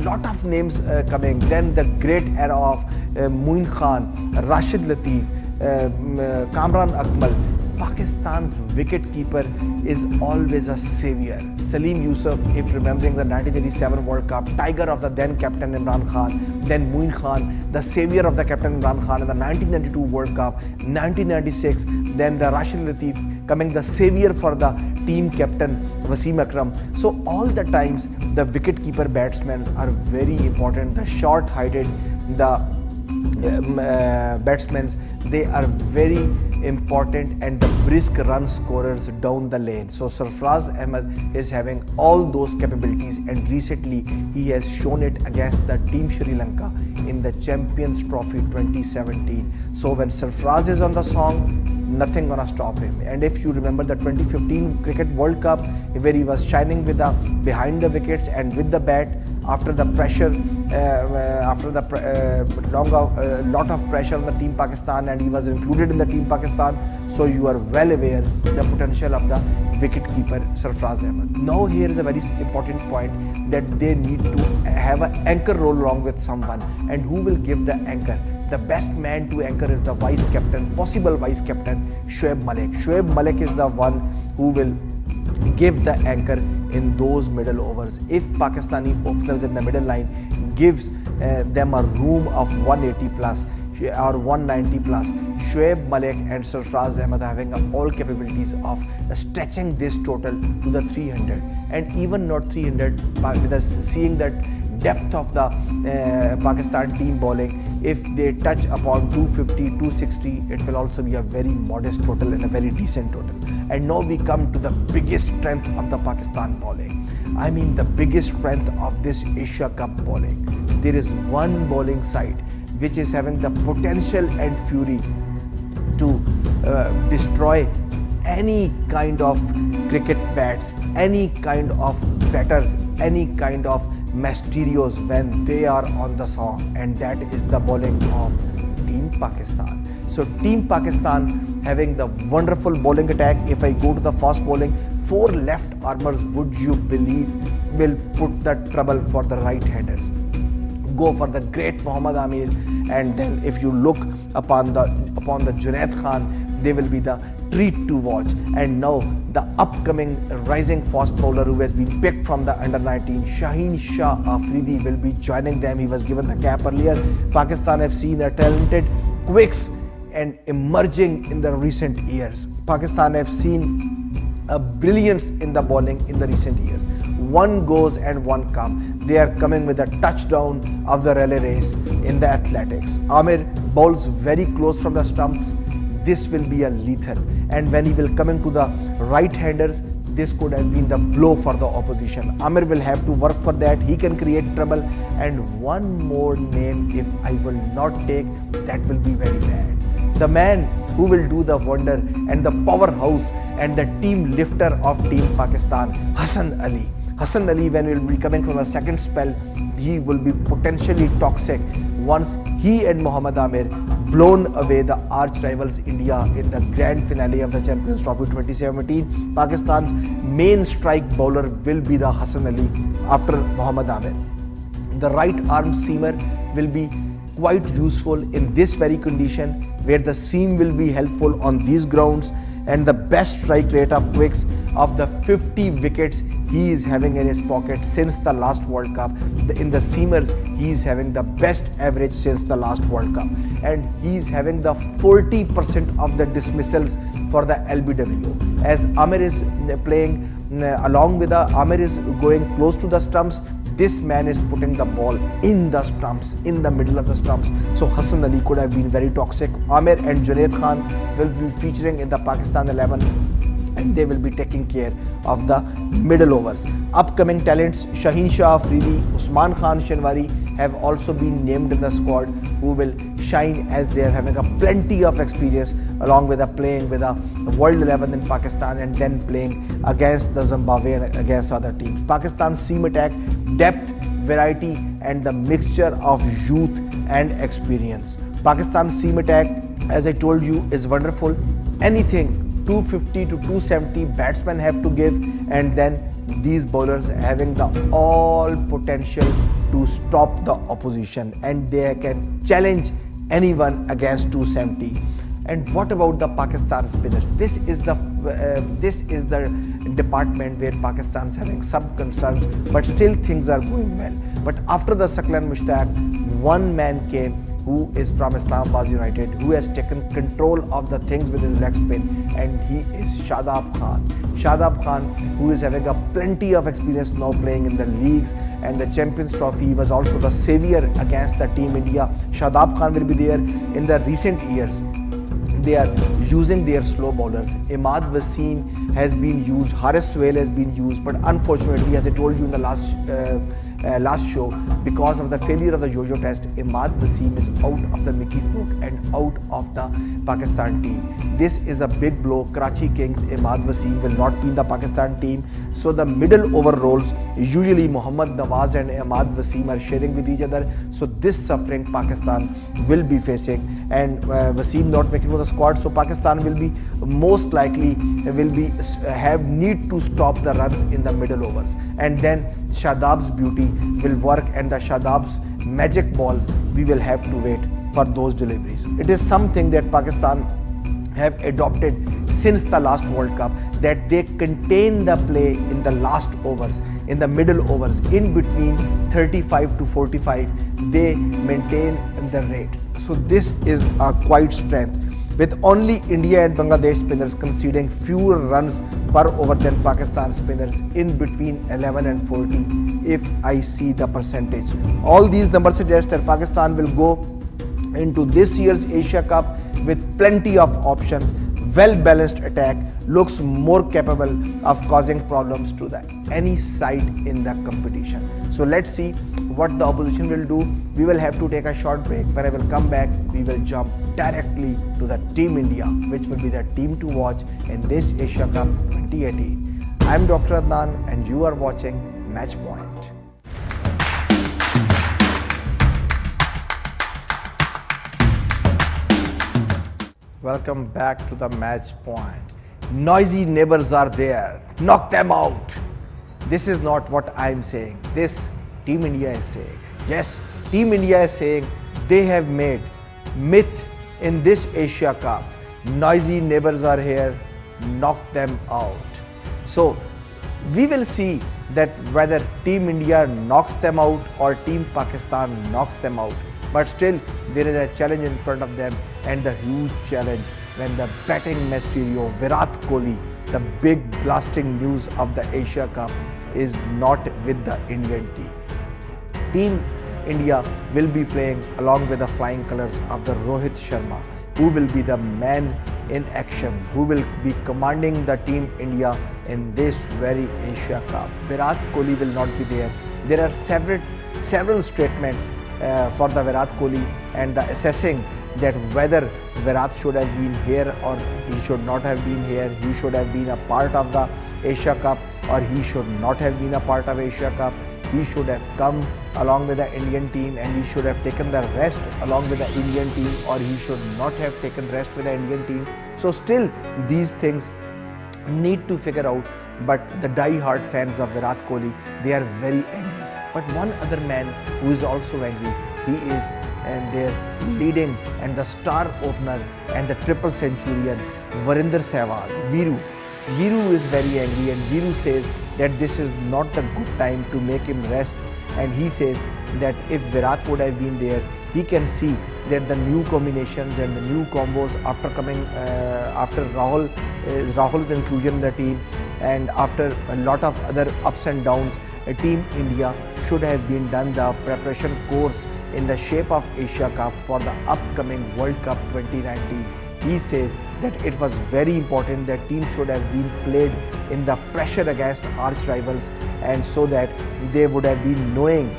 lot of names coming. Then the great era of Moin Khan, Rashid Latif, Kamran Akmal. Pakistan's wicketkeeper is always a savior. Salim Yusuf, if remembering the 1987 World Cup, tiger of the then captain Imran Khan, then Moin Khan, the savior of the captain Imran Khan in the 1992 World Cup, 1996, then the Rashid Latif coming the savior for the team captain Wasim Akram. So all the times the wicketkeeper batsmen are very important. The short-heighted, the batsmen, they are very important, and the brisk run scorers down the lane. So Sarfraz Ahmed is having all those capabilities, and recently he has shown it against the team Sri Lanka in the Champions Trophy 2017. So when Sarfraz is on the song, nothing gonna stop him. And if you remember the 2015 Cricket World Cup, where he was shining with the behind the wickets and with the bat, after the pressure, lot of pressure on the team Pakistan, and he was included in the team Pakistan. So you are well aware the potential of the wicketkeeper Sarfraz Ahmed. Now here is a very important point, that they need to have an anchor role along with someone, and who will give the anchor? The best man to anchor is the vice captain, possible vice captain Shoaib Malik. Shoaib Malik is the one who will give the anchor in those middle overs. If Pakistani openers in the middle line gives them a room of 180 plus or 190 plus, Shoaib Malik and Sarfraz Ahmed are having all capabilities of stretching this total to the 300, and even not 300, seeing that depth of the Pakistan team bowling. If they touch upon 250, 260, it will also be a very modest total and a very decent total. And now we come to the biggest strength of the Pakistan bowling. I mean the biggest strength of this Asia Cup bowling. There is one bowling side which is having the potential and fury to destroy any kind of cricket bats, any kind of batters, any kind of mysterios when they are on the song, and that is the bowling of Team Pakistan. So Team Pakistan having the wonderful bowling attack. If I go to the fast bowling, 4 left armers, would you believe, will put the trouble for the right-handers. Go for the great Mohammad Amir, and then if you look upon the Junaid Khan, they will be the treat to watch. And now the upcoming rising fast bowler who has been picked from the under-19, Shaheen Shah Afridi, will be joining them. He was given the cap earlier. Pakistan have seen a talented quicks and emerging in the recent years. Pakistan have seen a brilliance in the bowling in the recent years. One goes and one comes. They are coming with a touchdown of the relay race in the athletics. Amir bowls very close from the stumps. This will be a lethal, and when he will come into the right-handers, this could have been the blow for the opposition. Amir will have to work for that. He can create trouble. And one more name, if I will not take, that will be very bad. The man who will do the wonder and the powerhouse and the team lifter of Team Pakistan, Hassan Ali. Hassan Ali, when he will be coming from a second spell, he will be potentially toxic once he and Mohammad Amir blown away the arch rivals India in the grand finale of the Champions Trophy 2017. Pakistan's main strike bowler will be the Hassan Ali after Mohammad Amir. The right arm seamer will be quite useful in this very condition, where the seam will be helpful on these grounds. and the best strike rate of quicks of the 50 wickets he is having in his pocket since the last World Cup. In the seamers, he is having the best average since the last World Cup, and he is having the 40% of the dismissals for the LBW. As Amir is playing along with Amir is going close to the stumps, this man is putting the ball in the stumps, in the middle of the stumps. So Hassan Ali could have been very toxic. Amir and ADNAN Khan will be featuring in the Pakistan 11, and they will be taking care of the middle overs. Upcoming talents Shaheen Shah Afridi, Usman Khan Shinwari have also been named in the squad, who will shine as they are having a plenty of experience along with playing with a World 11 in Pakistan and then playing against the Zimbabwe and against other teams. Pakistan's seam attack, depth, variety and the mixture of youth and experience. Pakistan's seam attack, as I told you, is wonderful. Anything 250 to 270 batsmen have to give, and then these bowlers having the all potential to stop the opposition, and they can challenge anyone against 270. And what about the Pakistan spinners? This is the department where Pakistan is having some concerns, but still things are going well. But after the Saklan Mushtaq, one man came who is from Islamabad United, who has taken control of the things with his leg spin, and he is Shadab Khan. Shadab Khan, who is having a plenty of experience now playing in the leagues and the Champions Trophy. He was also the savior against the Team India. Shadab Khan will be there. In the recent years, they are using their slow bowlers. Imad Wasim has been used, Haris Sohail has been used, but unfortunately, as I told you in the last show, because of the failure of the Yo-Yo test, Imad Wasim is out of the Mickey's book and out of the Pakistan team. This is a big blow. Karachi Kings, Imad Wasim will not be in the Pakistan team. So the middle over roles, usually Mohammad Nawaz and Imad Wasim are sharing with each other. So this suffering Pakistan will be facing, and Wasim not making the squad. So Pakistan will be most likely have need to stop the runs in the middle overs, and then Shadab's beauty will work, and the Shadab's magic balls, we will have to wait for those deliveries. It is something that Pakistan have adopted since the last World Cup, that they contain the play in the last overs, in the middle overs, in between 35 to 45, they maintain the rate. So this is a quite strength, with only India and Bangladesh spinners conceding fewer runs per over than Pakistan spinners, in between 11 and 40 if I see the percentage. All these numbers suggest that Pakistan will go into this year's Asia Cup with plenty of options. Well-balanced attack, looks more capable of causing problems to any side in the competition. So let's see what the opposition will do. We will have to take a short break. When I will come back, we will jump directly to the Team India, which will be the team to watch in this Asia Cup 2018. I am Dr. Adnan and you are watching Match Point. Welcome back to the Match Point. Noisy neighbors are there. Knock them out. This is not what I am saying. This Team India is saying. Yes, Team India is saying they have made myth in this Asia Cup. Noisy neighbors are here. Knock them out. So we will see that whether Team India knocks them out or Team Pakistan knocks them out. But still, there is a challenge in front of them, and the huge challenge when the batting Mysterio, Virat Kohli, the big blasting news of the Asia Cup, is not with the Indian team. Team India will be playing along with the flying colours of the Rohit Sharma, who will be the man in action, who will be commanding the Team India in this very Asia Cup. Virat Kohli will not be there. There are several statements for the Virat Kohli and the assessing that whether Virat should have been here or he should not have been here, he should have been a part of the Asia Cup or he should not have been a part of Asia Cup. He should have come along with the Indian team and he should have taken the rest along with the Indian team, or he should not have taken rest with the Indian team. So still these things need to figure out, but the die-hard fans of Virat Kohli, they are very angry. But one other man who is also angry, he is and their leading and the star opener and the triple centurion Varinder Sehwag, Viru. Viru is very angry and Viru says that this is not the good time to make him rest, and he says that if Virat would have been there, he can see that the new combinations and the new combos after after Rahul's inclusion in the team and after a lot of other ups and downs, Team India should have been done the preparation course in the shape of Asia Cup for the upcoming World Cup 2019. He says that it was very important that teams should have been played in the pressure against arch rivals, and so that they would have been knowing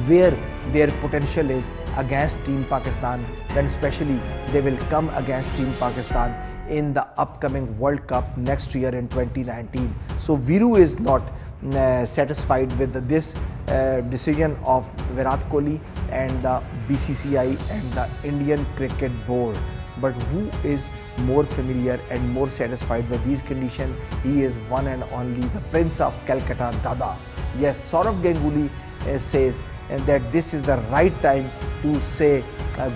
where their potential is against Team Pakistan, then especially they will come against Team Pakistan in the upcoming World Cup next year in 2019. So Viru is not satisfied with this decision of Virat Kohli and the BCCI and the Indian Cricket Board. But who is more familiar and more satisfied with these conditions? He is one and only the Prince of Calcutta, Dada. Yes, Saurav Ganguly says that this is the right time to say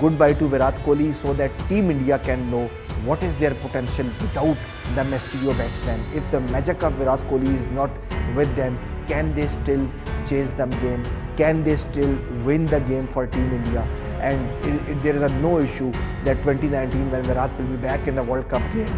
goodbye to Virat Kohli so that Team India can know what is their potential without the Mysterio batsman. If the magic of Virat Kohli is not with them, can they still chase the game? Can they still win the game for Team India? And there is no issue that 2019 when Virat will be back in the World Cup game,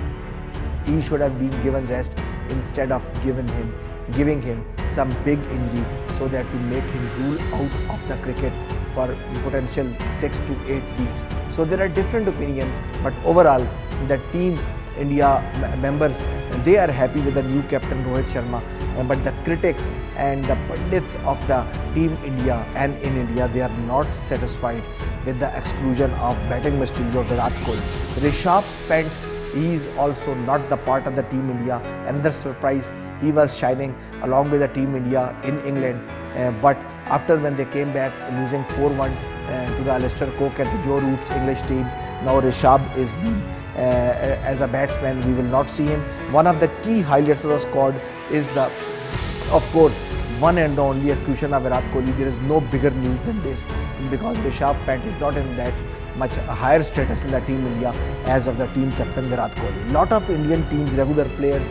he should have been given rest instead of giving him some big injury so that to make him rule out of the cricket for potential 6 to 8 weeks. So there are different opinions, but overall the Team India members, they are happy with the new captain Rohit Sharma, but the critics and the pundits of the Team India and in India, they are not satisfied with the exclusion of batting Mysterio Virat Kohli. Rishabh Pant, he is also not the part of the Team India. Another surprise, he was shining along with the Team India in England, but after when they came back losing 4-1 to the Alistair Cook and the Joe Root's English team, now Rishabh is being as a batsman, we will not see him. One of the key highlights of the squad is the, of course, one and the only exclusion of Virat Kohli. There is no bigger news than this, because Rishabh Pant is not in that much higher status in the Team India as of the team captain Virat Kohli. Lot of Indian teams, regular players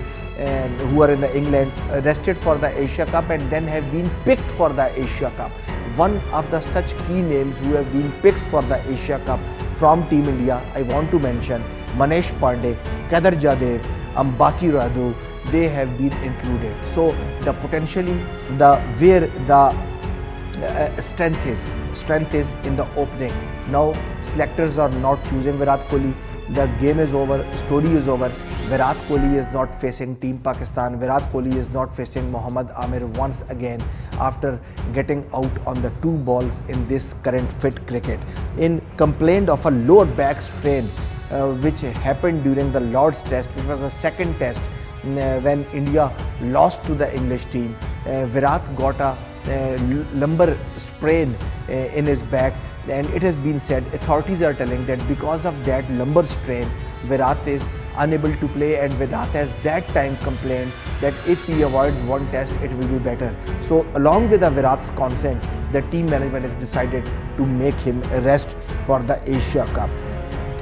who are in the England rested for the Asia Cup and then have been picked for the Asia Cup. One of the such key names who have been picked for the Asia Cup from Team India, I want to mention Manesh Pandey, Kedar Jadev, Ambati Radu, they have been included. So the potentially where the strength is in the opening. Now selectors are not choosing Virat Kohli. The game is over, story is over. Virat Kohli is not facing Team Pakistan. Virat Kohli is not facing Mohammad Amir once again after getting out on the 2 balls in this current fit cricket. In complained of a lower back strain which happened during the Lord's Test, which was the second test when India lost to the English team. Virat got a lumbar sprain in his back, and it has been said, authorities are telling that because of that lumbar strain, Virat is unable to play, and Virat has that time complained that if he avoids one test, it will be better. So along with Virat's consent, the team management has decided to make him rest for the Asia Cup.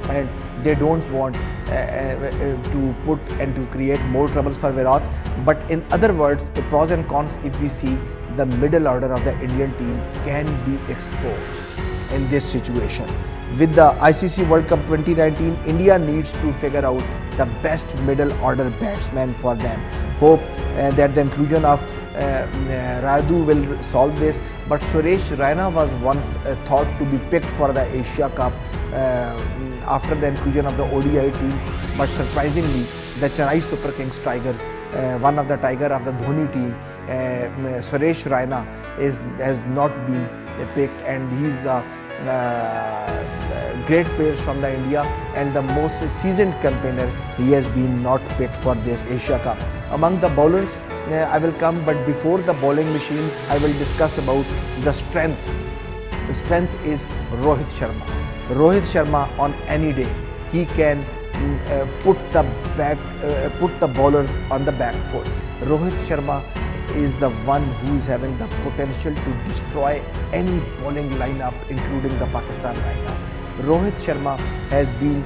And they don't want to put and to create more troubles for Virat. But in other words, the pros and cons, if we see, the middle order of the Indian team can be exposed in this situation. With the ICC World Cup 2019, India needs to figure out the best middle order batsman for them. Hope that the inclusion of Radu will solve this, but Suresh Raina was once thought to be picked for the Asia Cup after the inclusion of the ODI teams, but surprisingly the Chennai Super Kings Tigers, one of the tiger of the Dhoni team, Suresh Raina has not been picked, and he is the great players from the India and the most seasoned campaigner. He has been not picked for this Asia Cup. Among the bowlers, I will come, but before the bowling machines, I will discuss about the strength. The strength is Rohit Sharma. Rohit Sharma on any day, he can put the bowlers on the back foot. Rohit Sharma is the one who is having the potential to destroy any bowling lineup, including the Pakistan lineup. Rohit Sharma has been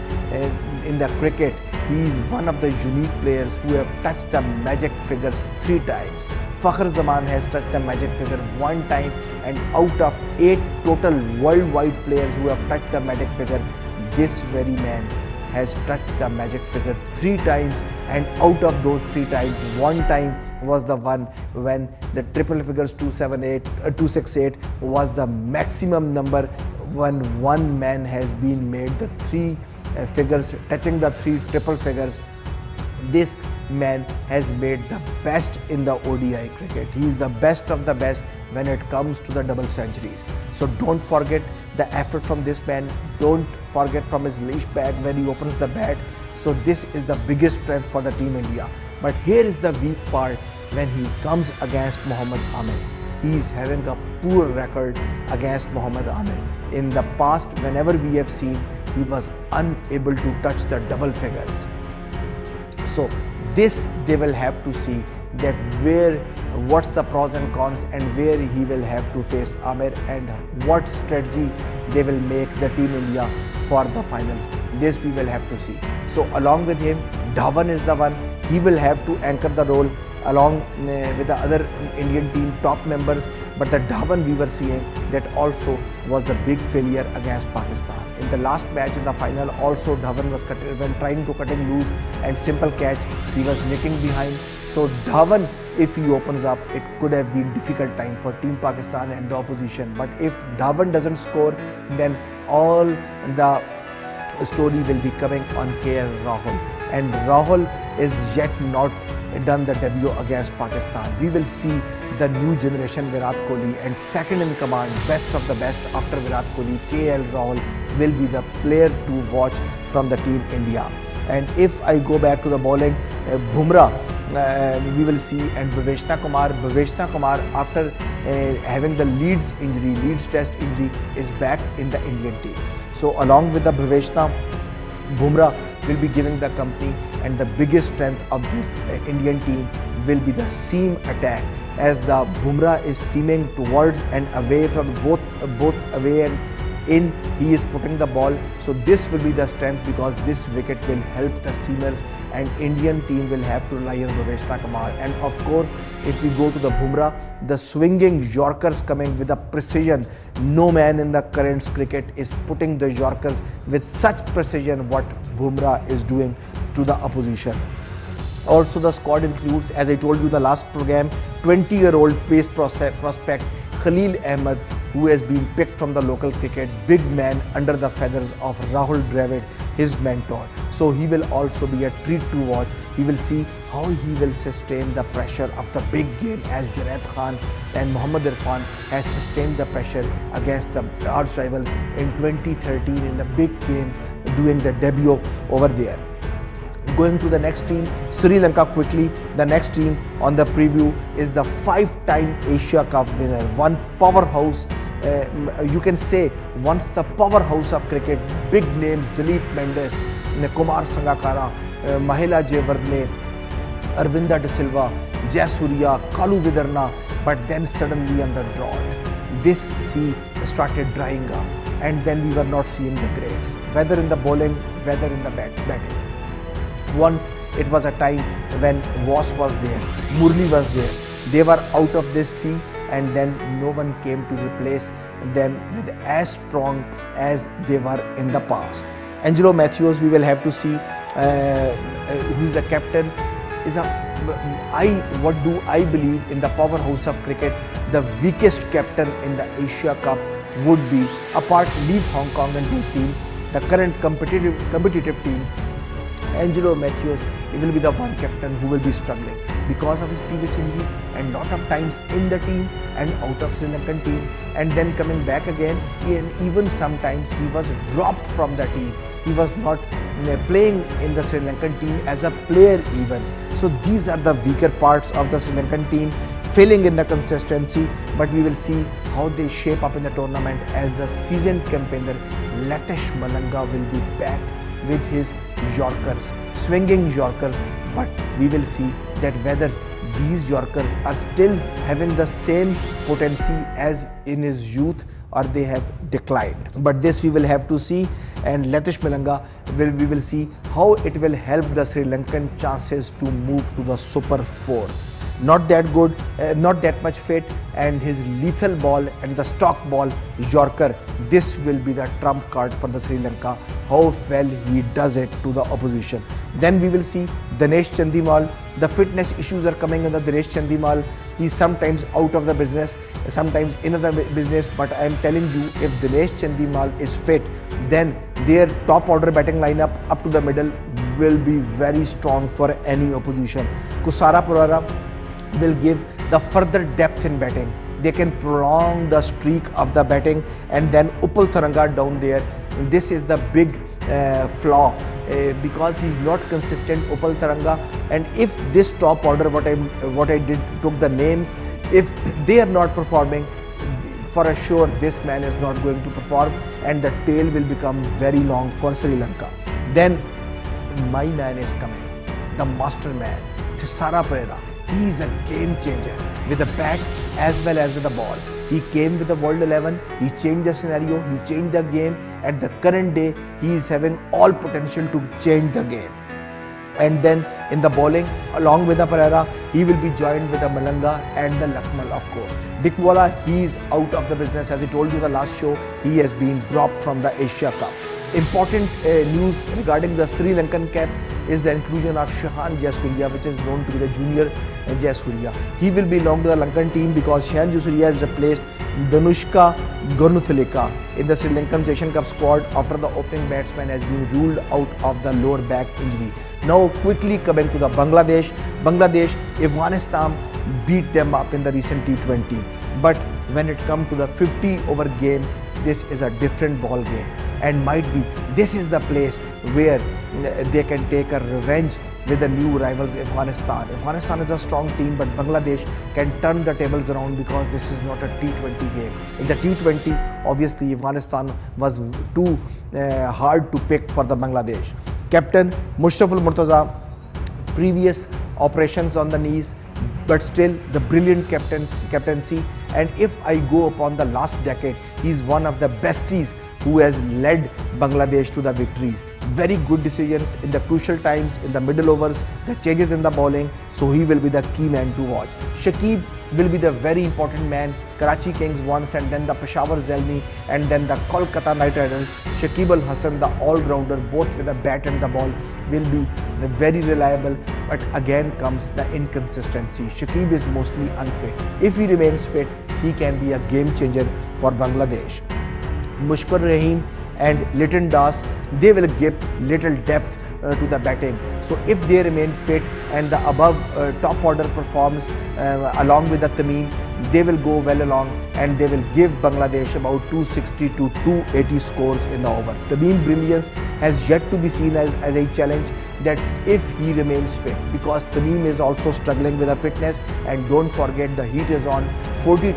in the cricket. He is one of the unique players who have touched the magic figures 3 times. Fakhr Zaman has touched the magic figure 1 time, and out of 8 total worldwide players who have touched the magic figure, this very man has touched the magic figure 3 times, and out of those 3 times, 1 time was the one when the triple figures 268 was the maximum number when one man has been made the 3 figures, touching the 3 triple figures. This man has made the best in the ODI cricket. He is the best of the best when it comes to the double centuries. So don't forget the effort from this man. Don't forget from his leash bag when he opens the bat. So this is the biggest strength for the Team India. But here is the weak part when he comes against Mohammad Amir. He is having a poor record against Mohammad Amir. In the past, whenever we have seen, he was unable to touch the double figures. So this they will have to see that what's the pros and cons, and where he will have to face Amir, and what strategy they will make the Team India for the finals. This we will have to see. So along with him, Dhawan is the one. He will have to anchor the role along with the other Indian team top members. But the Dhawan we were seeing that also was the big failure against Pakistan. In the last match in the final also Dhawan was when trying to cut him loose and simple catch, he was nicking behind. So Dhawan, if he opens up, it could have been difficult time for Team Pakistan and the opposition. But if Dhawan doesn't score, then all the story will be coming on KL Rahul. And Rahul is yet not done the debut against Pakistan. We will see the new generation Virat Kohli, and second in command, best of the best after Virat Kohli, KL Rahul will be the player to watch from the Team India. And if I go back to the bowling, Bumrah, we will see, and Bhaveshna Kumar after having the Leeds test injury is back in the Indian team. So along with the Bhaveshna, Bumrah will be giving the company, and the biggest strength of this Indian team will be the seam attack, as the Bumrah is seaming towards and away from both away and in, he is putting the ball. So this will be the strength, because this wicket will help the seamers, and Indian team will have to rely on Bhaveshna Kumar. And of course, if we go to the Bumrah, the swinging Yorkers coming with a precision. No man in the current cricket is putting the Yorkers with such precision what Bumrah is doing to the opposition. Also the squad includes, as I told you the last program, 20-year-old pace prospect Khalil Ahmed, who has been picked from the local cricket, big man under the feathers of Rahul Dravid, his mentor. So he will also be a treat to watch. We will see how he will sustain the pressure of the big game, as ADNAN Khan and Mohammad Irfan has sustained the pressure against the arch rivals in 2013 in the big game, doing the debut over there. Going to the next team, Sri Lanka quickly. The next team on the preview is the 5-time Asia Cup winner, one powerhouse. You can say once the powerhouse of cricket, big names, Dilip Mendes, Kumar Sangakkara, Mahela Jayawardene, Arvinda De Silva, Jayasuriya, Kalu Vidarna, but then suddenly on the drought, this sea started drying up, and then we were not seeing the greats, whether in the bowling, whether in the batting. Once it was a time when Voss was there, Murli was there, they were out of this sea, and then no one came to replace them with as strong as they were in the past. Angelo Matthews, we will have to see, who is the captain, what do I believe in the powerhouse of cricket, the weakest captain in the Asia Cup would be, leave Hong Kong and those teams, the current competitive teams. Angelo Matthews, he will be the one captain who will be struggling because of his previous injuries and lot of times in the team and out of Sri Lankan team, and then coming back again, and even sometimes he was dropped from the team. He was not playing in the Sri Lankan team as a player even. So these are the weaker parts of the Sri Lankan team, failing in the consistency, but we will see how they shape up in the tournament, as the seasoned campaigner Latish Malanga will be back with his Yorkers, swinging Yorkers. But we will see that whether these Yorkers are still having the same potency as in his youth, or they have declined. But this we will have to see, and Letish Malanga we will see how it will help the Sri Lankan chances to move to the Super 4. Not that good, not that much fit, and his lethal ball and the stock ball Yorker, this will be the trump card for the Sri Lanka, how well he does it to the opposition. Then we will see Dinesh Chandimal. The fitness issues are coming on the Dinesh Chandimal. He's sometimes out of the business, sometimes in the business, but I am telling you, if Dinesh Chandimal is fit, then their top order batting lineup up to the middle will be very strong for any opposition. Kusara Purara will give the further depth in batting. They can prolong the streak of the batting, and then Upal Tharanga down there. This is the big flaw because he's not consistent, Upal Tharanga. And if this top order, what I did, took the names, if they are not performing, for a sure this man is not going to perform, and the tail will become very long for Sri Lanka. Then my man is coming, the master man, Thisara Perera. He is a game changer with the bat as well as with the ball. He came with the World 11, he changed the scenario, he changed the game. At the current day, he is having all potential to change the game. And then in the bowling, along with the Perera, he will be joined with the Malanga and the Lucknow, of course. Dickwala, he is out of the business. As I told you in the last show, he has been dropped from the Asia Cup. Important news regarding the Sri Lankan cap is the inclusion of Shahan Jayasuriya, which is known to be the junior Jayasuriya. He will belong to the Lankan team because Shahan Jayasuriya has replaced Danushka Gunuthalika in the Sri Lankan Asian Cup squad after the opening batsman has been ruled out of the lower back injury. Now quickly coming to the Bangladesh. Afghanistan beat them up in the recent T20. But when it comes to the 50 over game, this is a different ball game. And might be this is the place where they can take a revenge with the new rivals Afghanistan. Afghanistan is a strong team, but Bangladesh can turn the tables around because this is not a T20 game. In the T20, obviously Afghanistan was too hard to pick for the Bangladesh. Captain Mushraful Murtaza, previous operations on the knees, but still the brilliant captaincy. And if I go upon the last decade, he's one of the besties who has led Bangladesh to the victories. Very good decisions in the crucial times, in the middle overs, the changes in the bowling. So he will be the key man to watch. Shakib will be the very important man. Karachi Kings once, and then the Peshawar Zalmi, and then the Kolkata Knight Riders. Shakib Al Hasan, the all-rounder, both with the bat and the ball, will be very reliable. But again comes the inconsistency. Shakib is mostly unfit. If he remains fit, he can be a game changer for Bangladesh. Mushkur Rahim and Lytton Das, they will give little depth to the batting. So if they remain fit and the above top order performs along with the Tamim, they will go well along and they will give Bangladesh about 260 to 280 scores in the over. Tamim brilliance has yet to be seen as a challenge. That's if he remains fit, because Tamim is also struggling with the fitness, and don't forget the heat is on. 42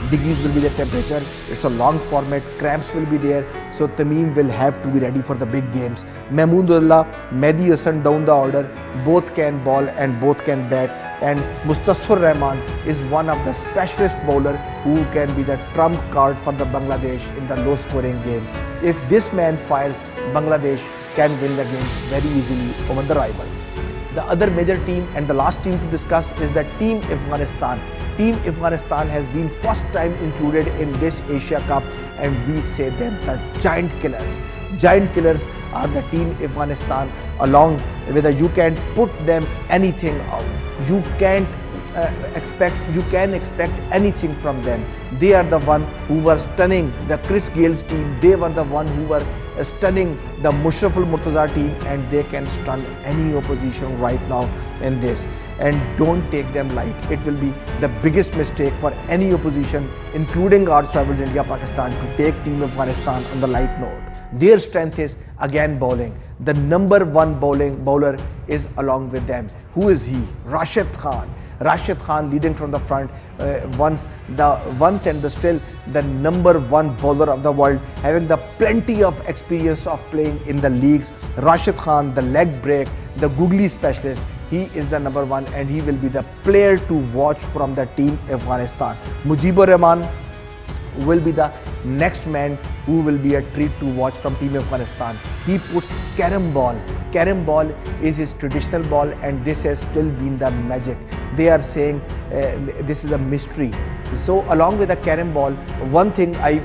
degrees will be the temperature. It's a long format, cramps will be there, so Tamim will have to be ready for the big games. Mahmoodullah, Mehdi Hassan down the order, both can ball and both can bat, and Mustasfir Rahman is one of the specialist bowler who can be the trump card for the Bangladesh in the low scoring games. If this man fires, Bangladesh can win the games very easily over the rivals. The other major team and the last team to discuss is the Team Afghanistan. Team Afghanistan has been first time included in this Asia Cup, and we say them the giant killers. Giant killers are the Team Afghanistan, along with you can't put them anything out. You can expect anything from them. They are the one who were stunning the Chris Gale's team. They were the one who were stunning the Mushraful Murtaza team, and they can stun any opposition right now in this. And don't take them light. It will be the biggest mistake for any opposition, including our rivals India, Pakistan, to take Team Afghanistan on the light note. Their strength is again bowling. The number one bowler is along with them. Who is he? Rashid Khan. Rashid Khan leading from the front, once and still the number one bowler of the world, having the plenty of experience of playing in the leagues. Rashid Khan, the leg break, the googly specialist, he is the number one and he will be the player to watch from the team Afghanistan. Mujibur Rahman will be the next man who will be a treat to watch from Team Afghanistan. He puts carom ball. Carom ball is his traditional ball and this has still been the magic. They are saying this is a mystery. So along with the carom ball, one thing I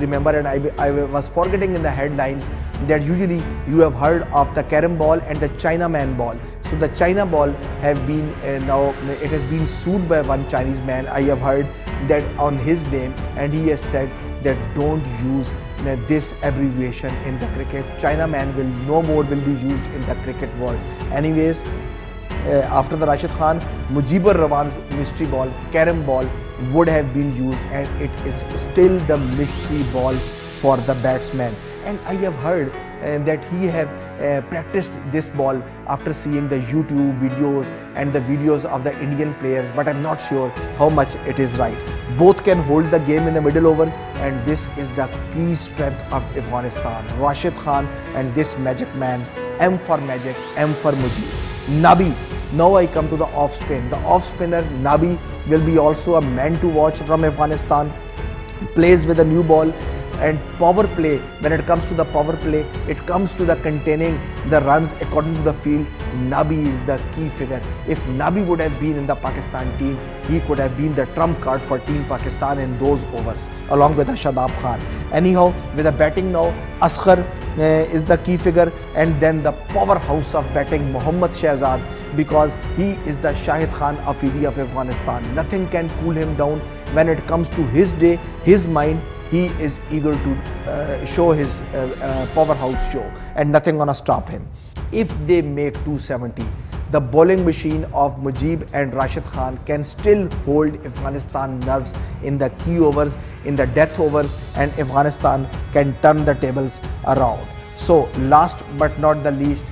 remember and I was forgetting in the headlines that usually you have heard of the carom ball and the Chinaman ball. So the China ball have been now it has been sued by one Chinese man. I have heard that on his name and he has said that don't use this abbreviation in the cricket. Chinaman will no more will be used in the cricket world. Anyways, after the Rashid Khan, Mujibur Rahman's mystery ball, carom ball would have been used and it is still the mystery ball for the batsman. And I have heard that he have practiced this ball after seeing the YouTube videos and the videos of the Indian players, but I'm not sure how much it is right. Both can hold the game in the middle overs and this is the key strength of Afghanistan. Rashid Khan and this magic man, M for magic, M for Mujib. Nabi. Now I come to the off spin. The off spinner Nabi will be also a man to watch from Afghanistan. Plays with a new ball and power play. When it comes to the power play, it comes to the containing the runs according to the field. Nabi is the key figure. If Nabi would have been in the Pakistan team, he could have been the trump card for Team Pakistan in those overs along with the Shadab Khan. Anyhow, with the batting now, Asghar is the key figure and then the powerhouse of batting Mohammad Shahzad, because he is the Shahid Khan Afidi of Afghanistan. Nothing can cool him down. When it comes to his day, his mind, he is eager to show his powerhouse show and nothing gonna stop him. If they make 270, the bowling machine of Mujib and Rashid Khan can still hold Afghanistan nerves in the key overs, in the death overs, and Afghanistan can turn the tables around. So last but not the least,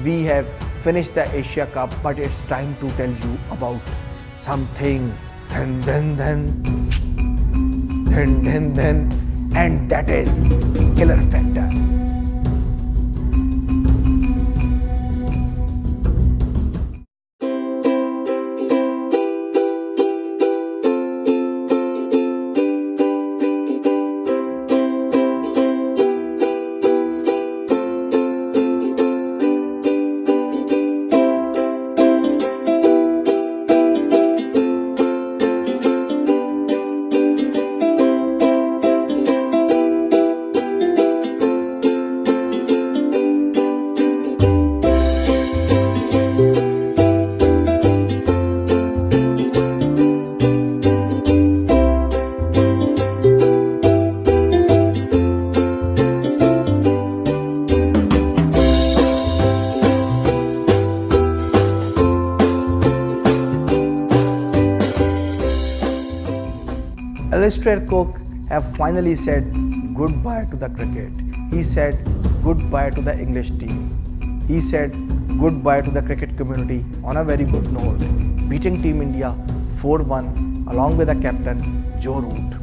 we have finished the Asia Cup, but it's time to tell you about something. And that is killer factor. Alistair Cook have finally said goodbye to the cricket. He said goodbye to the English team. He said goodbye to the cricket community on a very good note, beating Team India 4-1 along with the captain Joe Root.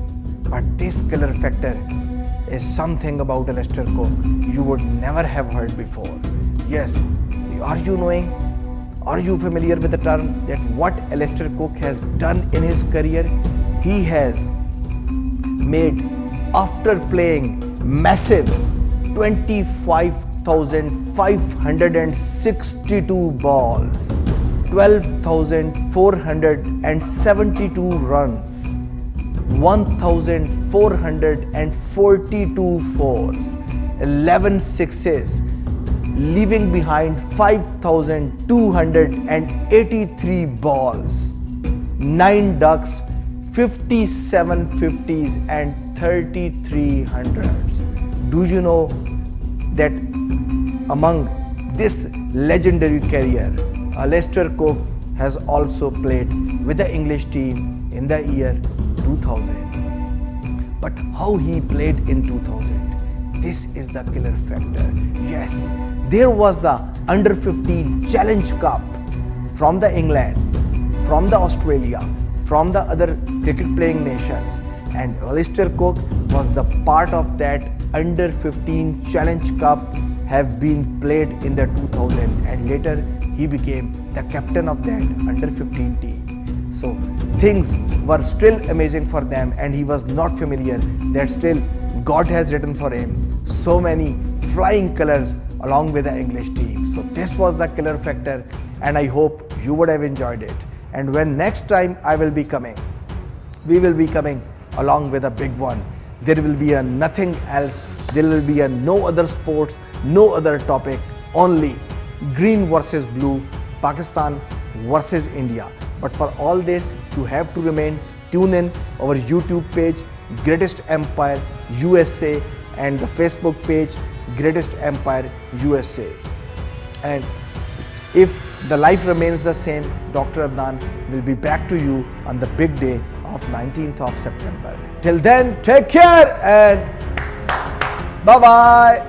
But this killer factor is something about Alistair Cook you would never have heard before. Yes, are you knowing? Are you familiar with the term that what Alistair Cook has done in his career? He has made, after playing massive 25,562 balls, 12,472 runs, 1,442 fours, 11 sixes, leaving behind 5,283 balls, 9 ducks, 57 50s and 33 hundreds. Do you know that among this legendary career, Alistair Cook has also played with the English team in the year 2000. But how he played in 2000? This is the killer factor. Yes, there was the Under 15 Challenge Cup from the England, from the Australia, from the other cricket playing nations, and Alistair Cook was the part of that Under 15 Challenge Cup, have been played in the 2000, and later he became the captain of that under 15 team. So things were still amazing for them, and he was not familiar that still God has written for him so many flying colors along with the English team. So this was the killer factor, and I hope you would have enjoyed it. And when next time I will be coming, we will be coming along with a big one. There will be a nothing else. There will be a no other sports, no other topic, only green versus blue, Pakistan versus India. But for all this, you have to remain tuned in our YouTube page, Greatest Empire USA, and the Facebook page, Greatest Empire USA. And if the life remains the same, Dr. Adnan will be back to you on the big day of 19th of September. Till then, take care and bye-bye.